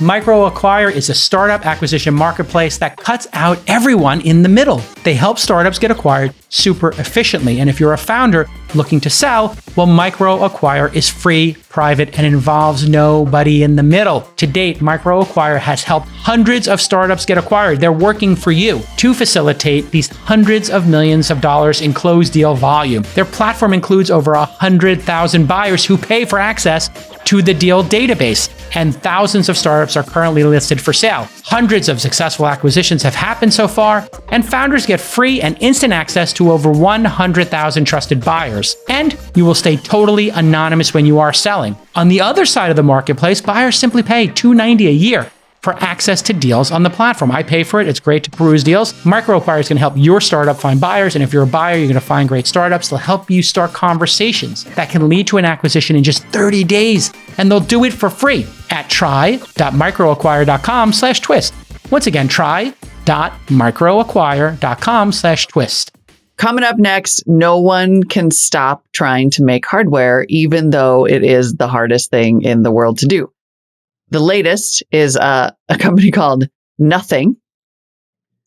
MicroAcquire is a startup acquisition marketplace that cuts out everyone in the middle. They help startups get acquired super efficiently. And if you're a founder looking to sell, well, MicroAcquire is free, private, and involves nobody in the middle. To date, MicroAcquire has helped hundreds of startups get acquired. They're working for you to facilitate these hundreds of millions of dollars in closed deal volume. Their platform includes over 100,000 buyers who pay for access to the deal database, and thousands of startups are currently listed for sale. Hundreds of successful acquisitions have happened so far, and founders get free and instant access to over 100,000 trusted buyers. And you will stay totally anonymous when you are selling. On the other side of the marketplace, buyers simply pay $290 a year for access to deals on the platform. I pay for it. It's great to peruse deals. MicroAcquire is going to help your startup find buyers. And if you're a buyer, you're going to find great startups. They'll help you start conversations that can lead to an acquisition in just 30 days. And they'll do it for free at try.microacquire.com/twist. Once again, try.microacquire.com/twist. Coming up next, no one can stop trying to make hardware, even though it is the hardest thing in the world to do. The latest is a company called Nothing.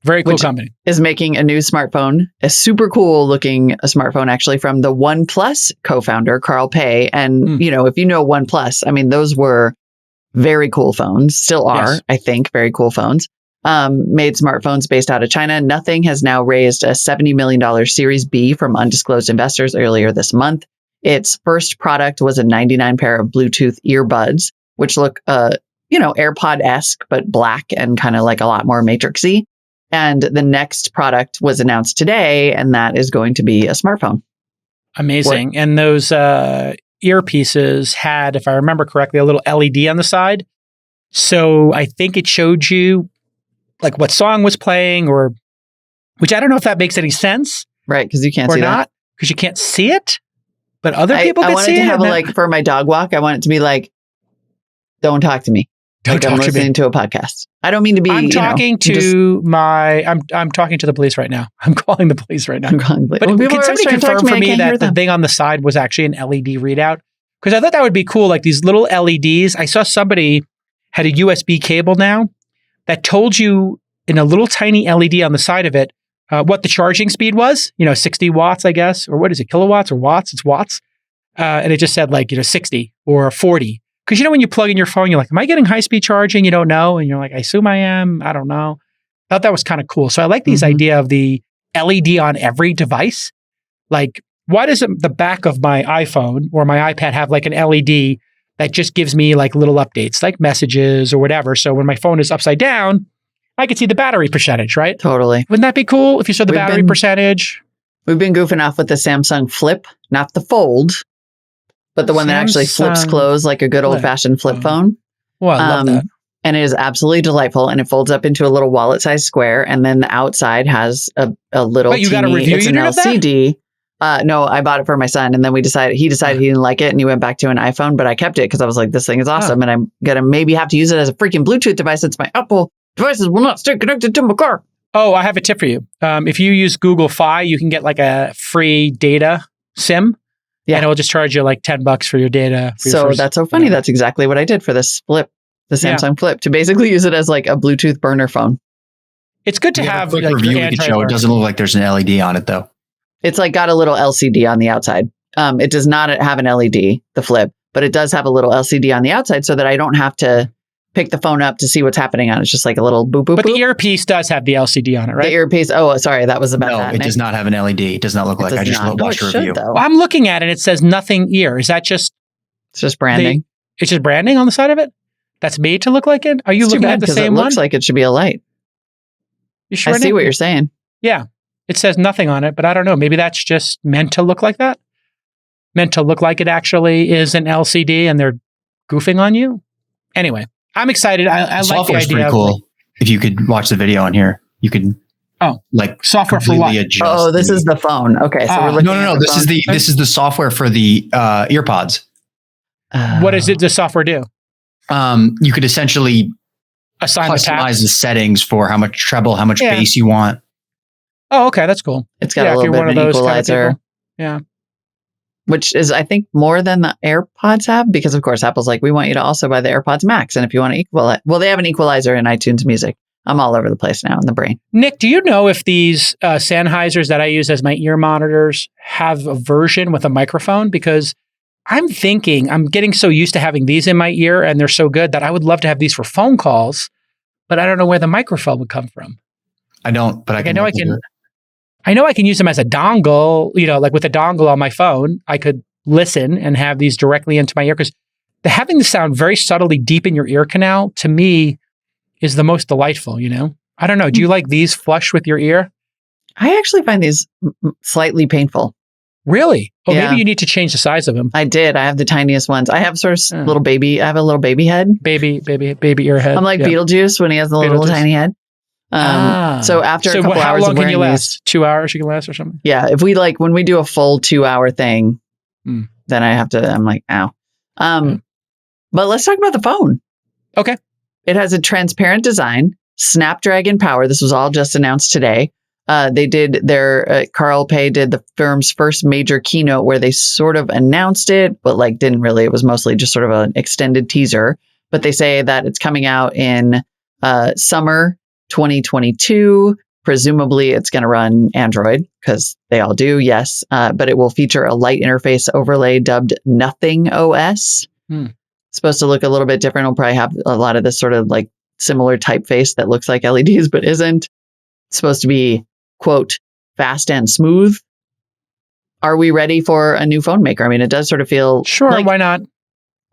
Very cool company. Is making a new smartphone, a super cool looking smartphone, actually, from the OnePlus co-founder, Carl Pei. And, you know, if you know OnePlus, I mean, those were very cool phones, still are, yes. I think, very cool phones. Made smartphones based out of China. Nothing has now raised a $70 million Series B from undisclosed investors earlier this month. Its first product was a 99 pair of Bluetooth earbuds, which look, AirPod-esque, but black and kind of like a lot more matrixy. And the next product was announced today, and that is going to be a smartphone. Amazing. And those earpieces had, if I remember correctly, a little LED on the side. So I think it showed you like what song was playing, or which I don't know if that makes any sense. Right, because you can't see that. Or not, because you can't see it, but other people can see it. I wanted to have for my dog walk, I want it to be like, don't talk to me. I'm listening to a podcast. I don't mean to be. I'm talking to the police right now. I'm calling the police right now. But can somebody confirm for me that the thing on the side was actually an LED readout? Because I thought that would be cool. Like these little LEDs. I saw somebody had a USB cable now that told you in a little tiny LED on the side of it what the charging speed was. 60 watts, I guess, or what is it? Kilowatts or watts? It's watts. And it just said 60 or 40. Because when you plug in your phone, you're like, am I getting high-speed charging? You don't know. And you're like, I assume I am. I don't know. I thought that was kind of cool. So I like this idea of the LED on every device. Like, why doesn't the back of my iPhone or my iPad have like an LED that just gives me like little updates, like messages or whatever? So when my phone is upside down, I can see the battery percentage, right? Totally. Wouldn't that be cool if you saw the battery percentage? We've been goofing off with the Samsung Flip, not the Fold, but the one that actually flips closed like a good old-fashioned flip phone. Well, I love that. And it is absolutely delightful. And it folds up into a little wallet-sized square. And then the outside has a little But you got a review it's unit an of that? LCD. No, I bought it for my son. And then he decided he didn't like it. And he went back to an iPhone. But I kept it because I was like, this thing is awesome. And I'm going to maybe have to use it as a freaking Bluetooth device since my Apple devices will not stay connected to my car. Oh, I have a tip for you. If you use Google Fi, you can get like a free data SIM. Yeah. And it will just charge you like $10 for your data. That's so funny. That's exactly what I did for this Flip, the Samsung Flip, to basically use it as like a Bluetooth burner phone. It's good to have a quick review we could show. It doesn't look like there's an LED on it though. It's like got a little LCD on the outside. It does not have an LED, the Flip, but it does have a little LCD on the outside so that I don't have to pick the phone up to see what's happening on it. It's just like a little boop, boop, But boop. the earpiece does have the LCD on it, right? The earpiece. Oh, sorry. That was about that. No, it does not have an LED. It does not look like. I just watched a review. Well, I'm looking at it. It says Nothing Ear. Is that just... It's just branding. It's just branding on the side of it? That's made to look like it? Are you looking at the same one? It looks like it should be a light. You sure? I see what you're saying. Yeah. It says Nothing on it, but I don't know. Maybe that's just meant to look like that? Meant to look like it actually is an LCD and they're goofing on you? Anyway. I'm excited. I like the idea. Pretty cool. If you could watch the video on here, you could. Oh, like software for what? Oh, this is the phone. Okay, so we're looking. No. This is the software for the earpods. What does the software do? You could essentially customize the settings for how much treble, how much bass you want. Oh, okay, that's cool. It's got a little bit of an equalizer. Yeah. which is, I think, more than the AirPods have, because of course, Apple's like, we want you to also buy the AirPods Max. And if you want to equalize, well, they have an equalizer in iTunes Music. I'm all over the place now in the brain. Nick, do you know if these Sennheisers that I use as my ear monitors have a version with a microphone? Because I'm thinking, I'm getting so used to having these in my ear and they're so good that I would love to have these for phone calls, but I don't know where the microphone would come from. I don't, but I know I can use them as a dongle, like with a dongle on my phone. I could listen and have these directly into my ear, because having the sound very subtly deep in your ear canal, to me, is the most delightful, I don't know. Do you like these flush with your ear? I actually find these slightly painful. Really? Oh, Yeah. Maybe you need to change the size of them. I did. I have the tiniest ones. I have sort of little baby. I have a little baby head. Baby ear head. I'm like Beetlejuice when he has the little tiny head. So after a couple how hours long of can you wearing last? these, 2 hours you can last or something? yeah, if we when we do a full 2-hour thing, then I'm like, ow. But let's talk about the phone. Okay. It has a transparent design, Snapdragon power. This was all just announced today. They did Carl Pei did the firm's first major keynote where they sort of announced it, but didn't really. It was mostly just sort of an extended teaser. But they say that it's coming out in summer 2022. Presumably, it's going to run Android, because they all do, yes. But it will feature a light interface overlay dubbed Nothing OS. Supposed to look a little bit different. It'll probably have a lot of this sort of similar typeface that looks like LEDs, but isn't. It's supposed to be, quote, fast and smooth. Are we ready for a new phone maker? I mean, it does sort of feel... Sure, why not?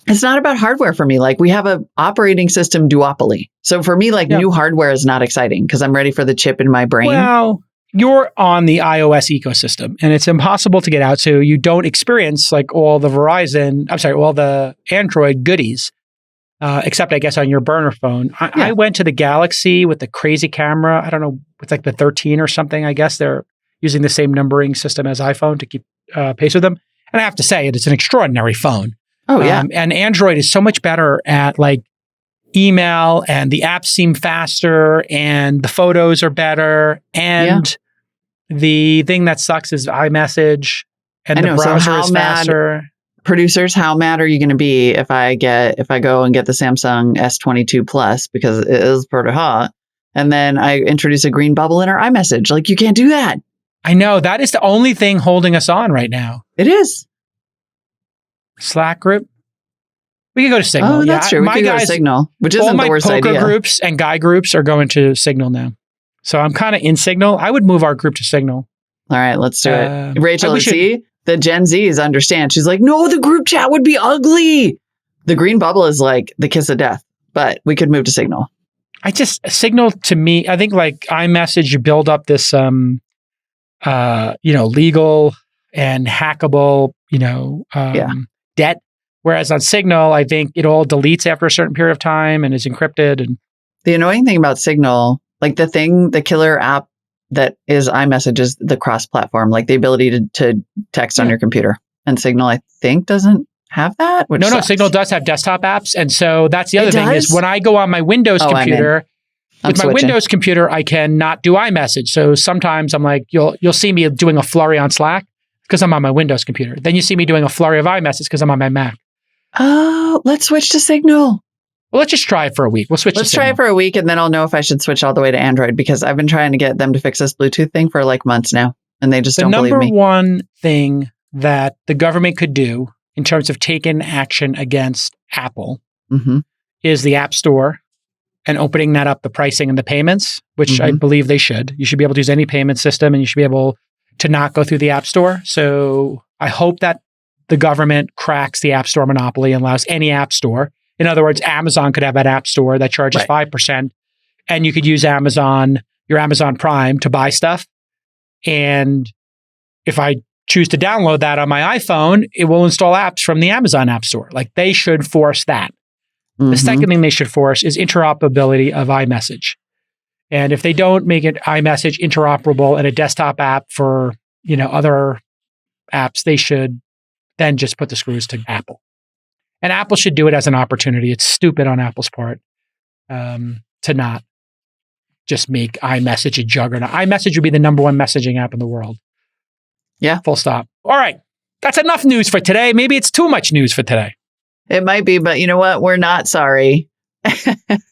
It's not about hardware for me. We have a operating system duopoly. So for me, new hardware is not exciting, because I'm ready for the chip in my brain. Well, you're on the iOS ecosystem and it's impossible to get out. So you don't experience all the Android goodies, except I guess on your burner phone. I went to the Galaxy with the crazy camera. I don't know, it's the 13 or something. I guess they're using the same numbering system as iPhone to keep pace with them. And I have to say, it's an extraordinary phone. Oh, yeah. And Android is so much better at email, and the apps seem faster, and the photos are better. And the thing that sucks is iMessage, and the browser is faster. Producers, how mad are you going to be if I go and get the Samsung S22 Plus, because it is pretty hot, and then I introduce a green bubble in our iMessage? You can't do that. I know. That is the only thing holding us on right now. It is. Slack group. We can go to Signal. Oh, that's true. We can go to Signal, which isn't the worst idea. All my poker groups and guy groups are going to Signal now. So I'm kind of in Signal. I would move our group to Signal. All right, let's do it. Rachel, see, the Gen Zs understand. She's like, no, the group chat would be ugly. The green bubble is the kiss of death, but we could move to Signal. Signal to me, I think iMessage, you build up this, legal and hackable, debt. Whereas on Signal, I think it all deletes after a certain period of time and is encrypted. And the annoying thing about Signal, the killer app that is iMessage, is the cross-platform, the ability to text on your computer. And Signal, I think, doesn't have that. No, Signal does have desktop apps. And so that's the other thing is when I go on my Windows computer, Windows computer, I cannot do iMessage. So sometimes I'm you'll see me doing a flurry on Slack because I'm on my Windows computer. Then you see me doing a flurry of iMessage because I'm on my Mac. Oh, let's switch to Signal. Well, let's just try it for a week. Let's try it for a week, and then I'll know if I should switch all the way to Android, because I've been trying to get them to fix this Bluetooth thing for months now, and they just don't believe me. The number one thing that the government could do in terms of taking action against Apple is the App Store and opening that up, the pricing and the payments, which I believe they should. You should be able to use any payment system, and you should be able to not go through the App Store. So I hope that the government cracks the App Store monopoly and allows any App Store. In other words, Amazon could have an App Store that charges 5%, and you could use your Amazon Prime to buy stuff. And if I choose to download that on my iPhone, it will install apps from the Amazon App Store. They should force that. The second thing they should force is interoperability of iMessage. And if they don't make it iMessage interoperable and a desktop app for, other apps, they should then just put the screws to Apple. And Apple should do it as an opportunity. It's stupid on Apple's part to not just make iMessage a juggernaut. iMessage would be the number one messaging app in the world. Yeah. Full stop. All right. That's enough news for today. Maybe it's too much news for today. It might be, but you know what? We're not sorry.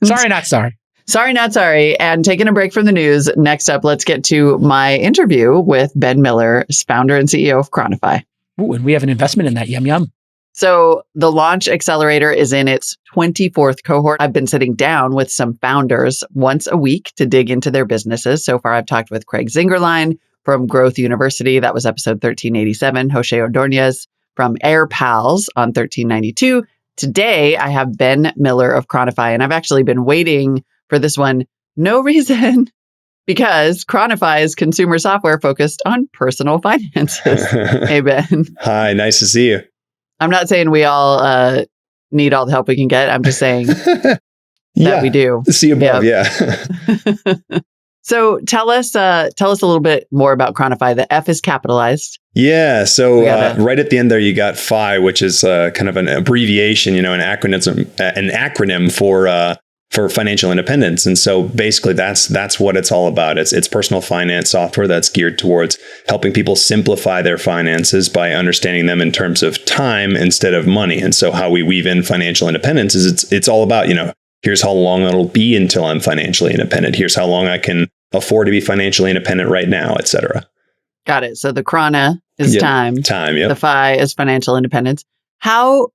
Sorry, not sorry. Sorry, not sorry. And taking a break from the news. Next up, let's get to my interview with Ben Miller, founder and CEO of ChroniFI. Ooh, and we have an investment in that. Yum, yum. So the Launch Accelerator is in its 24th cohort. I've been sitting down with some founders once a week to dig into their businesses. So far, I've talked with Craig Zingerlein from Growth University. That was episode 1387. Jose Ordonez from AirPals on 1392. Today, I have Ben Miller of ChroniFI, and I've actually been waiting for this one. No reason, because ChroniFI is consumer software focused on personal finances. Hey, Ben. Hi, nice to see you. I'm not saying we all need all the help we can get. I'm just saying that we do. See above, yeah. So tell us a little bit more about ChroniFI. The F is capitalized. Yeah. So right at the end there, you got FI, which is kind of an abbreviation, an acronym for financial independence. And so basically that's what it's all about. It's personal finance software that's geared towards helping people simplify their finances by understanding them in terms of time instead of money. And so how we weave in financial independence is it's all about, here's how long it'll be until I'm financially independent. Here's how long I can afford to be financially independent right now, et cetera. Got it. So the Chrono is time. Time, yeah. The FI is financial independence. How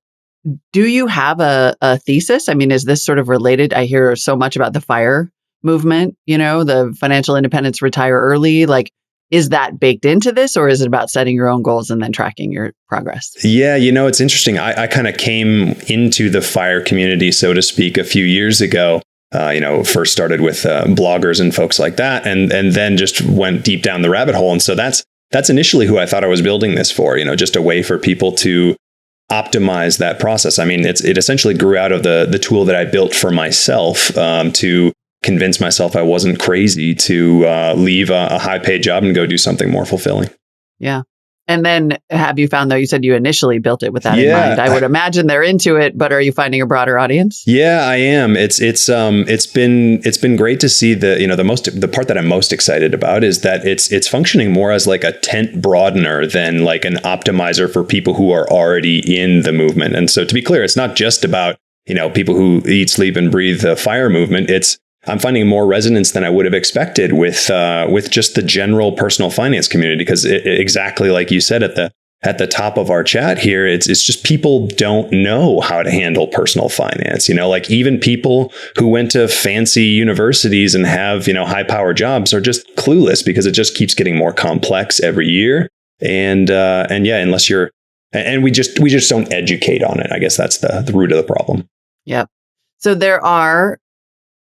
do you have a thesis? I mean, is this sort of related? I hear so much about the FIRE movement, the financial independence, retire early. Like, is that baked into this, or is it about setting your own goals and then tracking your progress? Yeah, it's interesting. I kind of came into the FIRE community, so to speak, a few years ago. First started with bloggers and folks like that, and then just went deep down the rabbit hole. And so that's initially who I thought I was building this for, just a way for people to optimize that process. I mean, it essentially grew out of the tool that I built for myself to convince myself I wasn't crazy to leave a high paid job and go do something more fulfilling. Yeah. And then have you found, though, you said you initially built it with that in mind. I would imagine they're into it, but are you finding a broader audience? Yeah, I am. It's been great to see the part that I'm most excited about is that it's functioning more as like a tent broadener than like an optimizer for people who are already in the movement. And so to be clear, it's not just about, people who eat, sleep, and breathe the FIRE movement. I'm finding more resonance than I would have expected with just the general personal finance community, because exactly like you said at the top of our chat here, it's just people don't know how to handle personal finance. Like even people who went to fancy universities and have high power jobs are just clueless because it just keeps getting more complex every year. And unless you're we just don't educate on it. I guess that's the root of the problem. Yep. So there are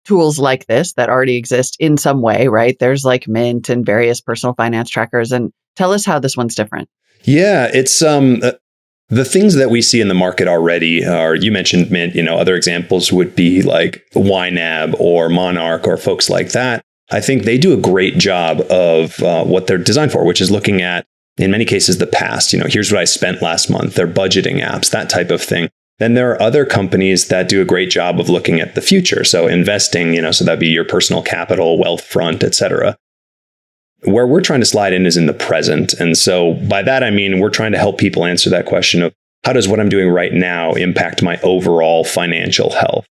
tools like this that already exist in some way, right? There's like Mint and various personal finance trackers. And tell us how this one's different. Yeah, it's the things that we see in the market already are, you mentioned Mint, other examples would be like YNAB or Monarch or folks like that. I think they do a great job of what they're designed for, which is looking at, in many cases, the past. Here's what I spent last month. They're budgeting apps, that type of thing. Then there are other companies that do a great job of looking at the future. So investing, so that'd be your personal capital, wealth front, et cetera. Where we're trying to slide in is in the present. And so by that, I mean, we're trying to help people answer that question of how does what I'm doing right now impact my overall financial health?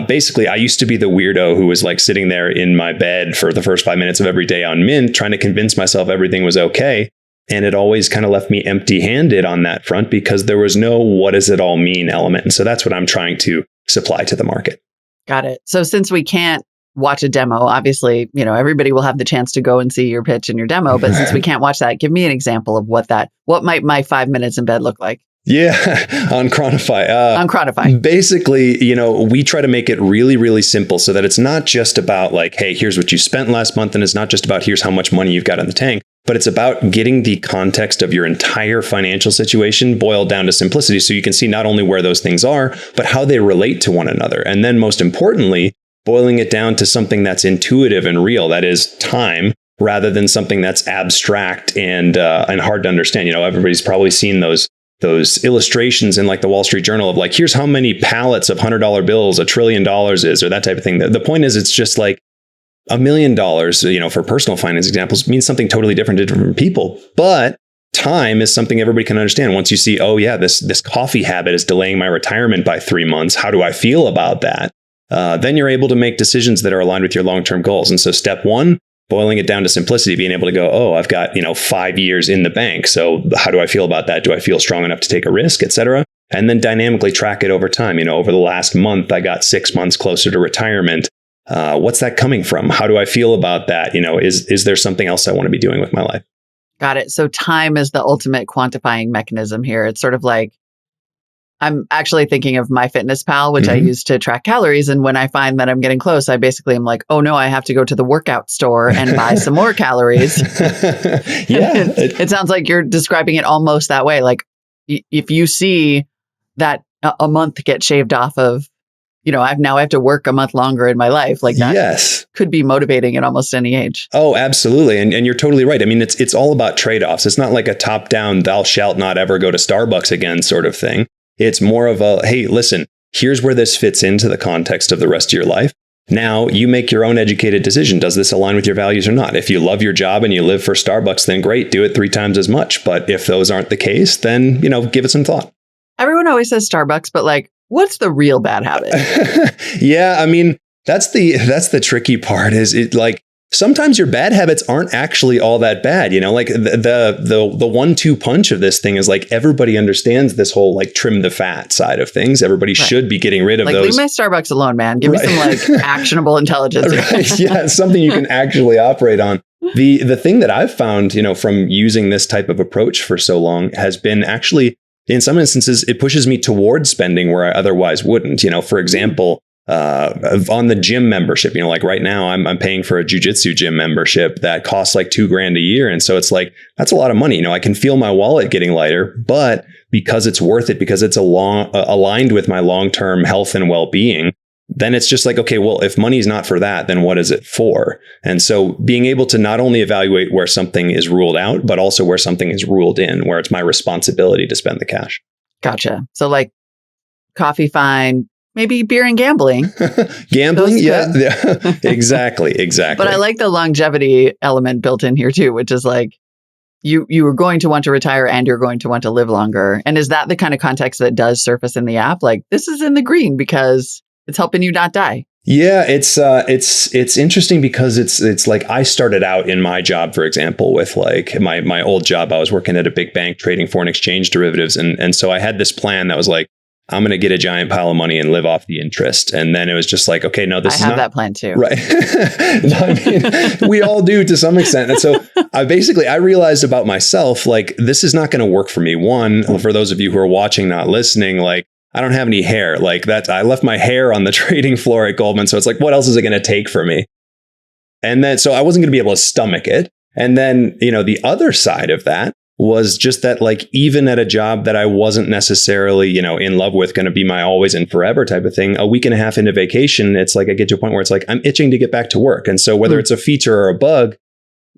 Basically, I used to be the weirdo who was like sitting there in my bed for the first 5 minutes of every day on Mint, trying to convince myself everything was okay. And it always kind of left me empty-handed on that front because there was no what does it all mean element. And so that's what I'm trying to supply to the market. Got it. So since we can't watch a demo, obviously, everybody will have the chance to go and see your pitch and your demo. But since we can't watch that, give me an example of what might my 5 minutes in bed look like? Yeah, on ChroniFI. On ChroniFI. Basically, we try to make it really, really simple so that it's not just about like, hey, here's what you spent last month. And it's not just about here's how much money you've got in the tank. But it's about getting the context of your entire financial situation boiled down to simplicity so you can see not only where those things are, but how they relate to one another. And then most importantly, boiling it down to something that's intuitive and real, that is time, rather than something that's abstract and hard to understand. Everybody's probably seen those illustrations in like the Wall Street Journal of like, here's how many pallets of $100 bills $1 trillion is, or that type of thing. The point is, it's just like, $1 million, for personal finance examples means something totally different to different people. But time is something everybody can understand. Once you see, oh yeah, this coffee habit is delaying my retirement by 3 months. How do I feel about that? Then you're able to make decisions that are aligned with your long-term goals. And so step one, boiling it down to simplicity, being able to go, oh, I've got 5 years in the bank. So how do I feel about that? Do I feel strong enough to take a risk, et cetera? And then dynamically track it over time. Over the last month, I got 6 months closer to retirement. What's that coming from? How do I feel about that? Is there something else I want to be doing with my life? Got it. So time is the ultimate quantifying mechanism here. It's sort of like, I'm actually thinking of MyFitnessPal, which I use to track calories. And when I find that I'm getting close, I basically am like, oh no, I have to go to the workout store and buy some more calories. Yeah. It sounds like you're describing it almost that way. Like if you see that a month get shaved off of, I have to work a month longer in my life. Like that could be motivating at almost any age. Oh, absolutely. And you're totally right. I mean, it's all about trade-offs. It's not like a top-down, thou shalt not ever go to Starbucks again sort of thing. It's more of a, hey, listen, here's where this fits into the context of the rest of your life. Now you make your own educated decision. Does this align with your values or not? If you love your job and you live for Starbucks, then great, do it 3 times as much. But if those aren't the case, then, give it some thought. Everyone always says Starbucks, but like, what's the real bad habit? Yeah, I mean, that's the tricky part is it like sometimes your bad habits aren't actually all that bad. Like the 1-2 punch of this thing is like everybody understands this whole like trim the fat side of things. Everybody should be getting rid of like, those. Leave my Starbucks alone, man. Give me some like actionable intelligence. Right. Yeah, something you can actually operate on. The thing that I've found, from using this type of approach for so long has been actually, in some instances, it pushes me towards spending where I otherwise wouldn't. For example, on the gym membership, like right now I'm paying for a jujitsu gym membership that costs like $2,000 a year. And so it's like, that's a lot of money. I can feel my wallet getting lighter, but because it's worth it, because it's aligned with my long-term health and well-being, then it's just like, okay, well, if money's not for that, then what is it for? And so being able to not only evaluate where something is ruled out, but also where something is ruled in, where it's my responsibility to spend the cash. Gotcha. So like coffee, fine. Maybe beer and gambling. Gambling? Yeah. Exactly. But I like the longevity element built in here too, which is like you are going to want to retire and you're going to want to live longer. And is that the kind of context that does surface in the app? Like this is in the green because it's helping you not die. Yeah, it's interesting because it's like I started out in my job, for example, with like my old job. I was working at a big bank trading foreign exchange derivatives. And so I had this plan that was like, I'm going to get a giant pile of money and live off the interest. And then it was just like, okay, no, this is not. I have that plan too. Right. I mean, we all do to some extent. And so I realized about myself, like, this is not going to work for me. One, for those of you who are watching, not listening, like, I don't have any hair. Like that, I left my hair on the trading floor at Goldman. So it's like, what else is it going to take for me? And then, so I wasn't going to be able to stomach it. And then, the other side of that was just that, like, even at a job that I wasn't necessarily, in love with, going to be my always and forever type of thing, a week and a half into vacation, it's like I get to a point where it's like I'm itching to get back to work. And so whether it's a feature or a bug,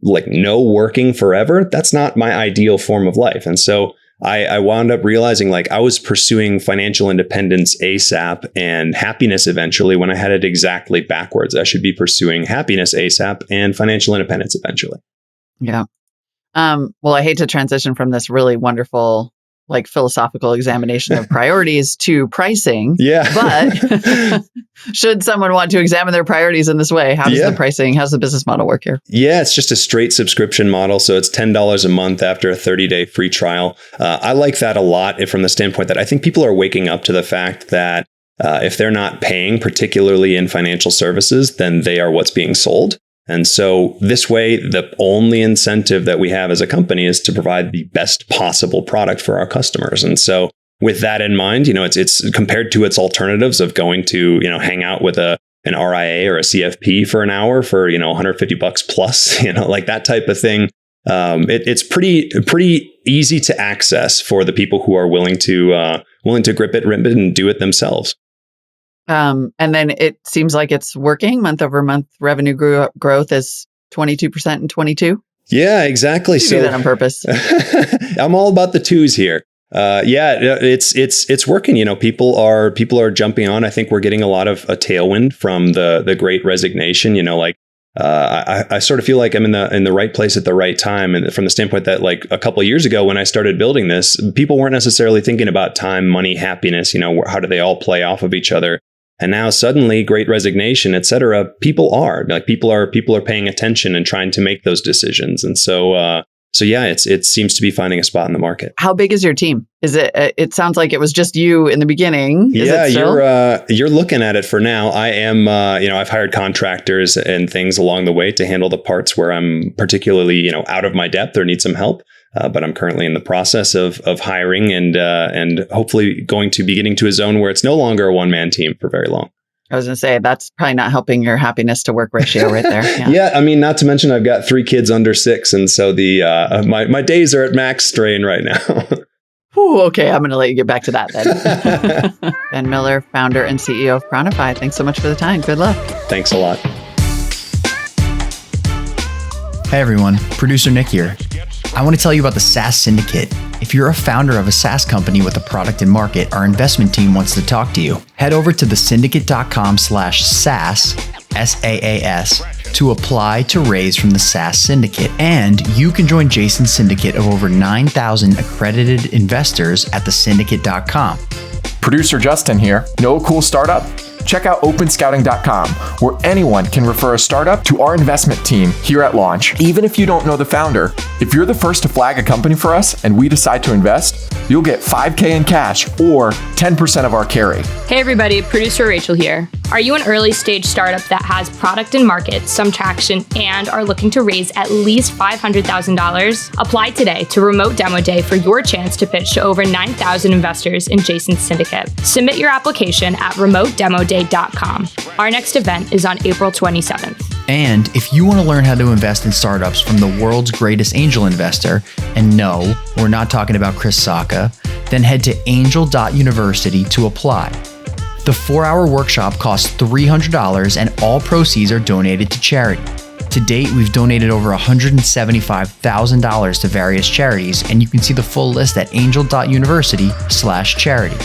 like no working forever, that's not my ideal form of life. And so I wound up realizing like I was pursuing financial independence ASAP and happiness eventually when I had it exactly backwards. I should be pursuing happiness ASAP and financial independence eventually. Yeah. Well, I hate to transition from this really wonderful, like philosophical examination of priorities to pricing. Yeah. But should someone want to examine their priorities in this way, how does the pricing, how's the business model work here? Yeah, it's just a straight subscription model. So it's $10 a month after a 30-day free trial. I like that a lot from the standpoint that I think people are waking up to the fact that if they're not paying, particularly in financial services, then they are what's being sold. And so this way, the only incentive that we have as a company is to provide the best possible product for our customers. And so with that in mind, it's compared to its alternatives of going to, hang out with an RIA or a CFP for an hour for, $150 plus, like that type of thing. It's pretty easy to access for the people who are willing to grip it, rip it, and do it themselves. And then it seems like it's working. Month over month revenue growth is 22% in 22. Yeah, exactly. You do that on purpose. I'm all about the twos here. It's working. People are jumping on. I think we're getting a lot of a tailwind from the Great Resignation. I sort of feel like I'm in the right place at the right time. And from the standpoint that like a couple of years ago, when I started building this, people weren't necessarily thinking about time, money, happiness, how do they all play off of each other? And now suddenly Great Resignation, et cetera, people are paying attention and trying to make those decisions. And so yeah, it seems to be finding a spot in the market. How big is your team? Is it? It sounds like it was just you in the beginning. You're looking at it for now. I am, I've hired contractors and things along the way to handle the parts where I'm particularly, out of my depth or need some help. But I'm currently in the process of hiring and hopefully going to be getting to a zone where it's no longer a one-man team for very long. I was going to say, that's probably not helping your happiness to work ratio right there. Yeah. Yeah, I mean, not to mention I've got 3 kids under 6. And so my days are at max strain right now. Ooh, okay, I'm going to let you get back to that then. Ben Miller, founder and CEO of ChroniFI. Thanks so much for the time. Good luck. Thanks a lot. Hey everyone, producer Nick here. I want to tell you about the SaaS Syndicate. If you're a founder of a SaaS company with a product in market, our investment team wants to talk to you. Head over to thesyndicate.com/SaaS, SaaS, to apply to raise from the SaaS Syndicate. And you can join Jason's syndicate of over 9,000 accredited investors at thesyndicate.com. Producer Justin here. Know a cool startup? Check out openscouting.com, where anyone can refer a startup to our investment team here at launch. Even if you don't know the founder, if you're the first to flag a company for us and we decide to invest, you'll get $5,000 in cash or 10% of our carry. Hey everybody, producer Rachel here. Are you an early stage startup that has product in market, some traction, and are looking to raise at least $500,000? Apply today to Remote Demo Day for your chance to pitch to over 9,000 investors in Jason's syndicate. Submit your application at remotedemoday.com. Our next event is on April 27th. And if you want to learn how to invest in startups from the world's greatest angel investor, and no, we're not talking about Chris Sacca, then head to angel.university to apply. The 4-hour workshop costs $300 and all proceeds are donated to charity. To date, we've donated over $175,000 to various charities, and you can see the full list at angel.university/charity.